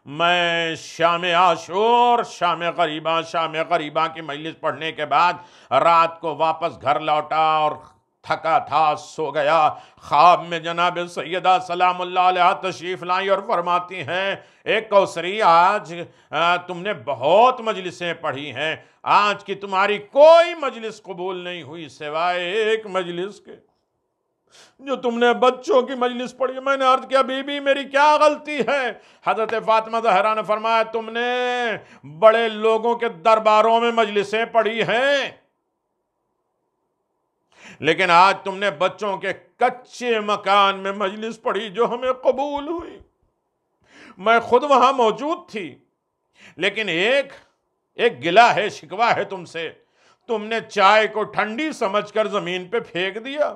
میں شام عاشور، شام غریباں کی مجلس پڑھنے کے بعد رات کو واپس گھر لوٹا اور تھکا تھا سو گیا۔ خواب میں جناب سیدہ سلام اللہ علیہ تشریف لائیں اور فرماتی ہیں ایک کوثری، آج تم نے بہت مجلسیں پڑھی ہیں، آج کی تمہاری کوئی مجلس قبول نہیں ہوئی سوائے ایک مجلس کے جو تم نے بچوں کی مجلس پڑھی۔ میں نے عرض کیا بی بی میری کیا غلطی ہے؟ حضرت فاطمہ زہرا نے فرمایا تم نے بڑے لوگوں کے درباروں میں مجلسیں پڑھی ہیں، لیکن آج تم نے بچوں کے کچے مکان میں مجلس پڑھی جو ہمیں قبول ہوئی۔ میں خود وہاں موجود تھی، لیکن ایک گلہ ہے، شکوہ ہے تم سے، تم نے چائے کو ٹھنڈی سمجھ کر زمین پہ پھینک دیا۔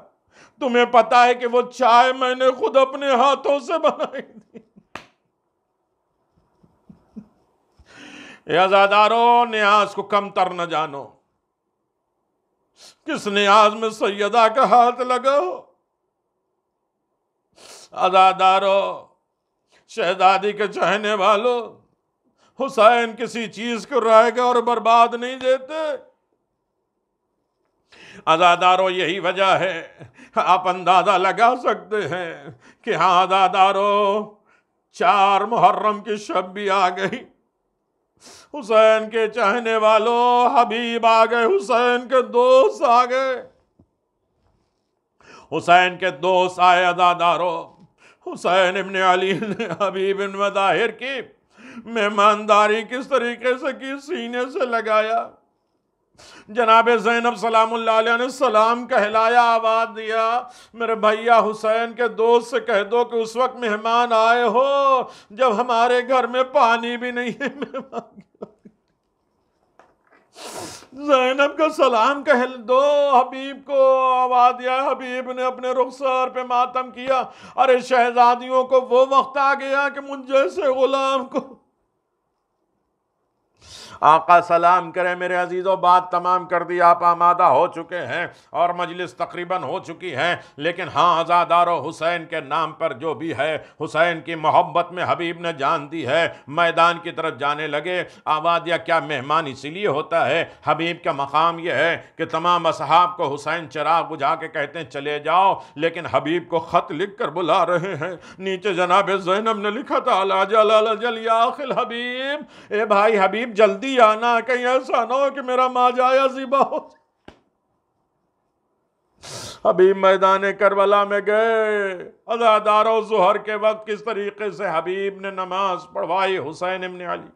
تمہیں پتا ہے کہ وہ چائے میں نے خود اپنے ہاتھوں سے بنائی تھی۔ اے عزادارو، نیاز کو کم تر نہ جانو، کس نیاز میں سیدہ کا ہاتھ لگا ہو۔ عزادارو، شہزادی کے چاہنے والو، حسین کسی چیز کو رائے گا اور برباد نہیں دیتے۔ عزادارو، یہی وجہ ہے آپ اندازہ لگا سکتے ہیں کہ ہاں عزادارو 4 محرم کی شب بھی آ گئی، حسین کے چاہنے والوں حبیب آ گئے، حسین کے دوست آ گئے، حسین کے دوست آئے۔ عزادارو، حسین ابن علی نے حبیب بن طاہر کی مہمانداری کس طریقے سے کی، سینے سے لگایا۔ جناب زینب سلام اللہ علیہ نے سلام کہلایا، آواز دیا میرے بھیا حسین کے دوست سے کہہ دو کہ اس وقت مہمان آئے ہو جب ہمارے گھر میں پانی بھی نہیں ہے، مہمان زینب کا سلام کہہ دو حبیب کو، آواز دیا۔ حبیب نے اپنے رخسار پہ ماتم کیا، ارے شہزادیوں کو وہ وقت آ گیا کہ مجھ جیسے غلام کو آقا سلام کرے۔ میرے عزیزوں، بات تمام کر دی، آپ آمادہ ہو چکے ہیں اور مجلس تقریباً ہو چکی ہے، لیکن ہاں عزادارو، حسین کے نام پر جو بھی ہے، حسین کی محبت میں حبیب نے جان دی ہے، میدان کی طرف جانے لگے۔ آواز دیا کیا مہمان اسی لیے ہوتا ہے؟ حبیب کا مقام یہ ہے کہ تمام اصحاب کو حسین چراغ بجھا کے کہتے ہیں چلے جاؤ، لیکن حبیب کو خط لکھ کر بلا رہے ہیں۔ نیچے جناب زینب نے لکھا تھا الا جلال جل یا اخی الحبیب، اے بھائی حبیب جلدی آنا، کہیں ایسا نہ ہو کہ میرا ماں جایا ذبح ہو۔ حبیب میدان کربلا میں گئے۔ عزادارو، ظہر کے وقت کس طریقے سے حبیب نے نماز پڑھوائی حسین ابن علی۔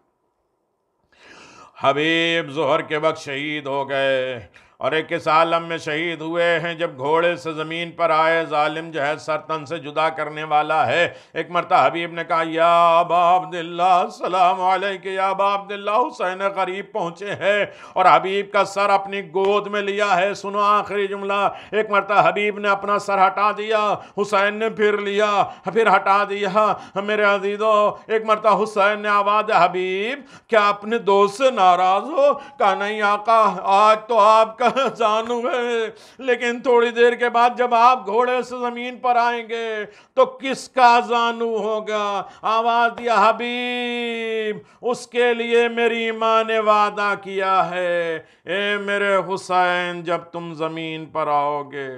حبیب ظہر کے وقت شہید ہو گئے، اور ایک اس عالم میں شہید ہوئے ہیں جب گھوڑے سے زمین پر آئے، ظالم جو ہے سر تن سے جدا کرنے والا ہے۔ ایک مرتبہ حبیب نے کہا یا ابا عبداللہ السلام علیکہ، یا ابا عبداللہ حسین غریب پہنچے ہیں، اور حبیب کا سر اپنی گود میں لیا ہے۔ سنو آخری جملہ، ایک مرتبہ حبیب نے اپنا سر ہٹا دیا، حسین نے پھر لیا، پھر ہٹا دیا۔ میرے عزیزو، ایک مرتبہ حسین نے آواز حبیب کیا اپنے دوست سے ناراض ہو؟ کہا نہیں آقا، آج تو آپ کا جانو ہے، لیکن تھوڑی دیر کے بعد جب آپ گھوڑے سے زمین پر آئیں گے تو کس کا جانو ہوگا؟ آواز دیا حبیب اس کے لیے میری ماں نے وعدہ کیا ہے، اے میرے حسین جب تم زمین پر آؤ گے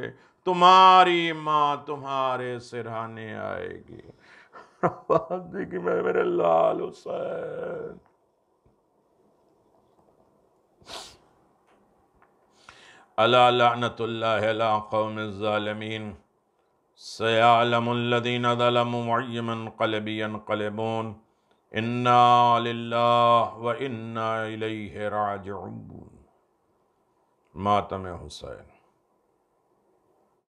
تمہاری ماں تمہارے سرہانے آئے گی۔ آواز دی کہ میں میرے لال حسین۔ الا لعنت اللہ علی قوم الظالمین، سیعلم الذین ظلموا وای منقلب ینقلبون، انا للہ و انا الیہ راجعون۔ ماتم حسین۔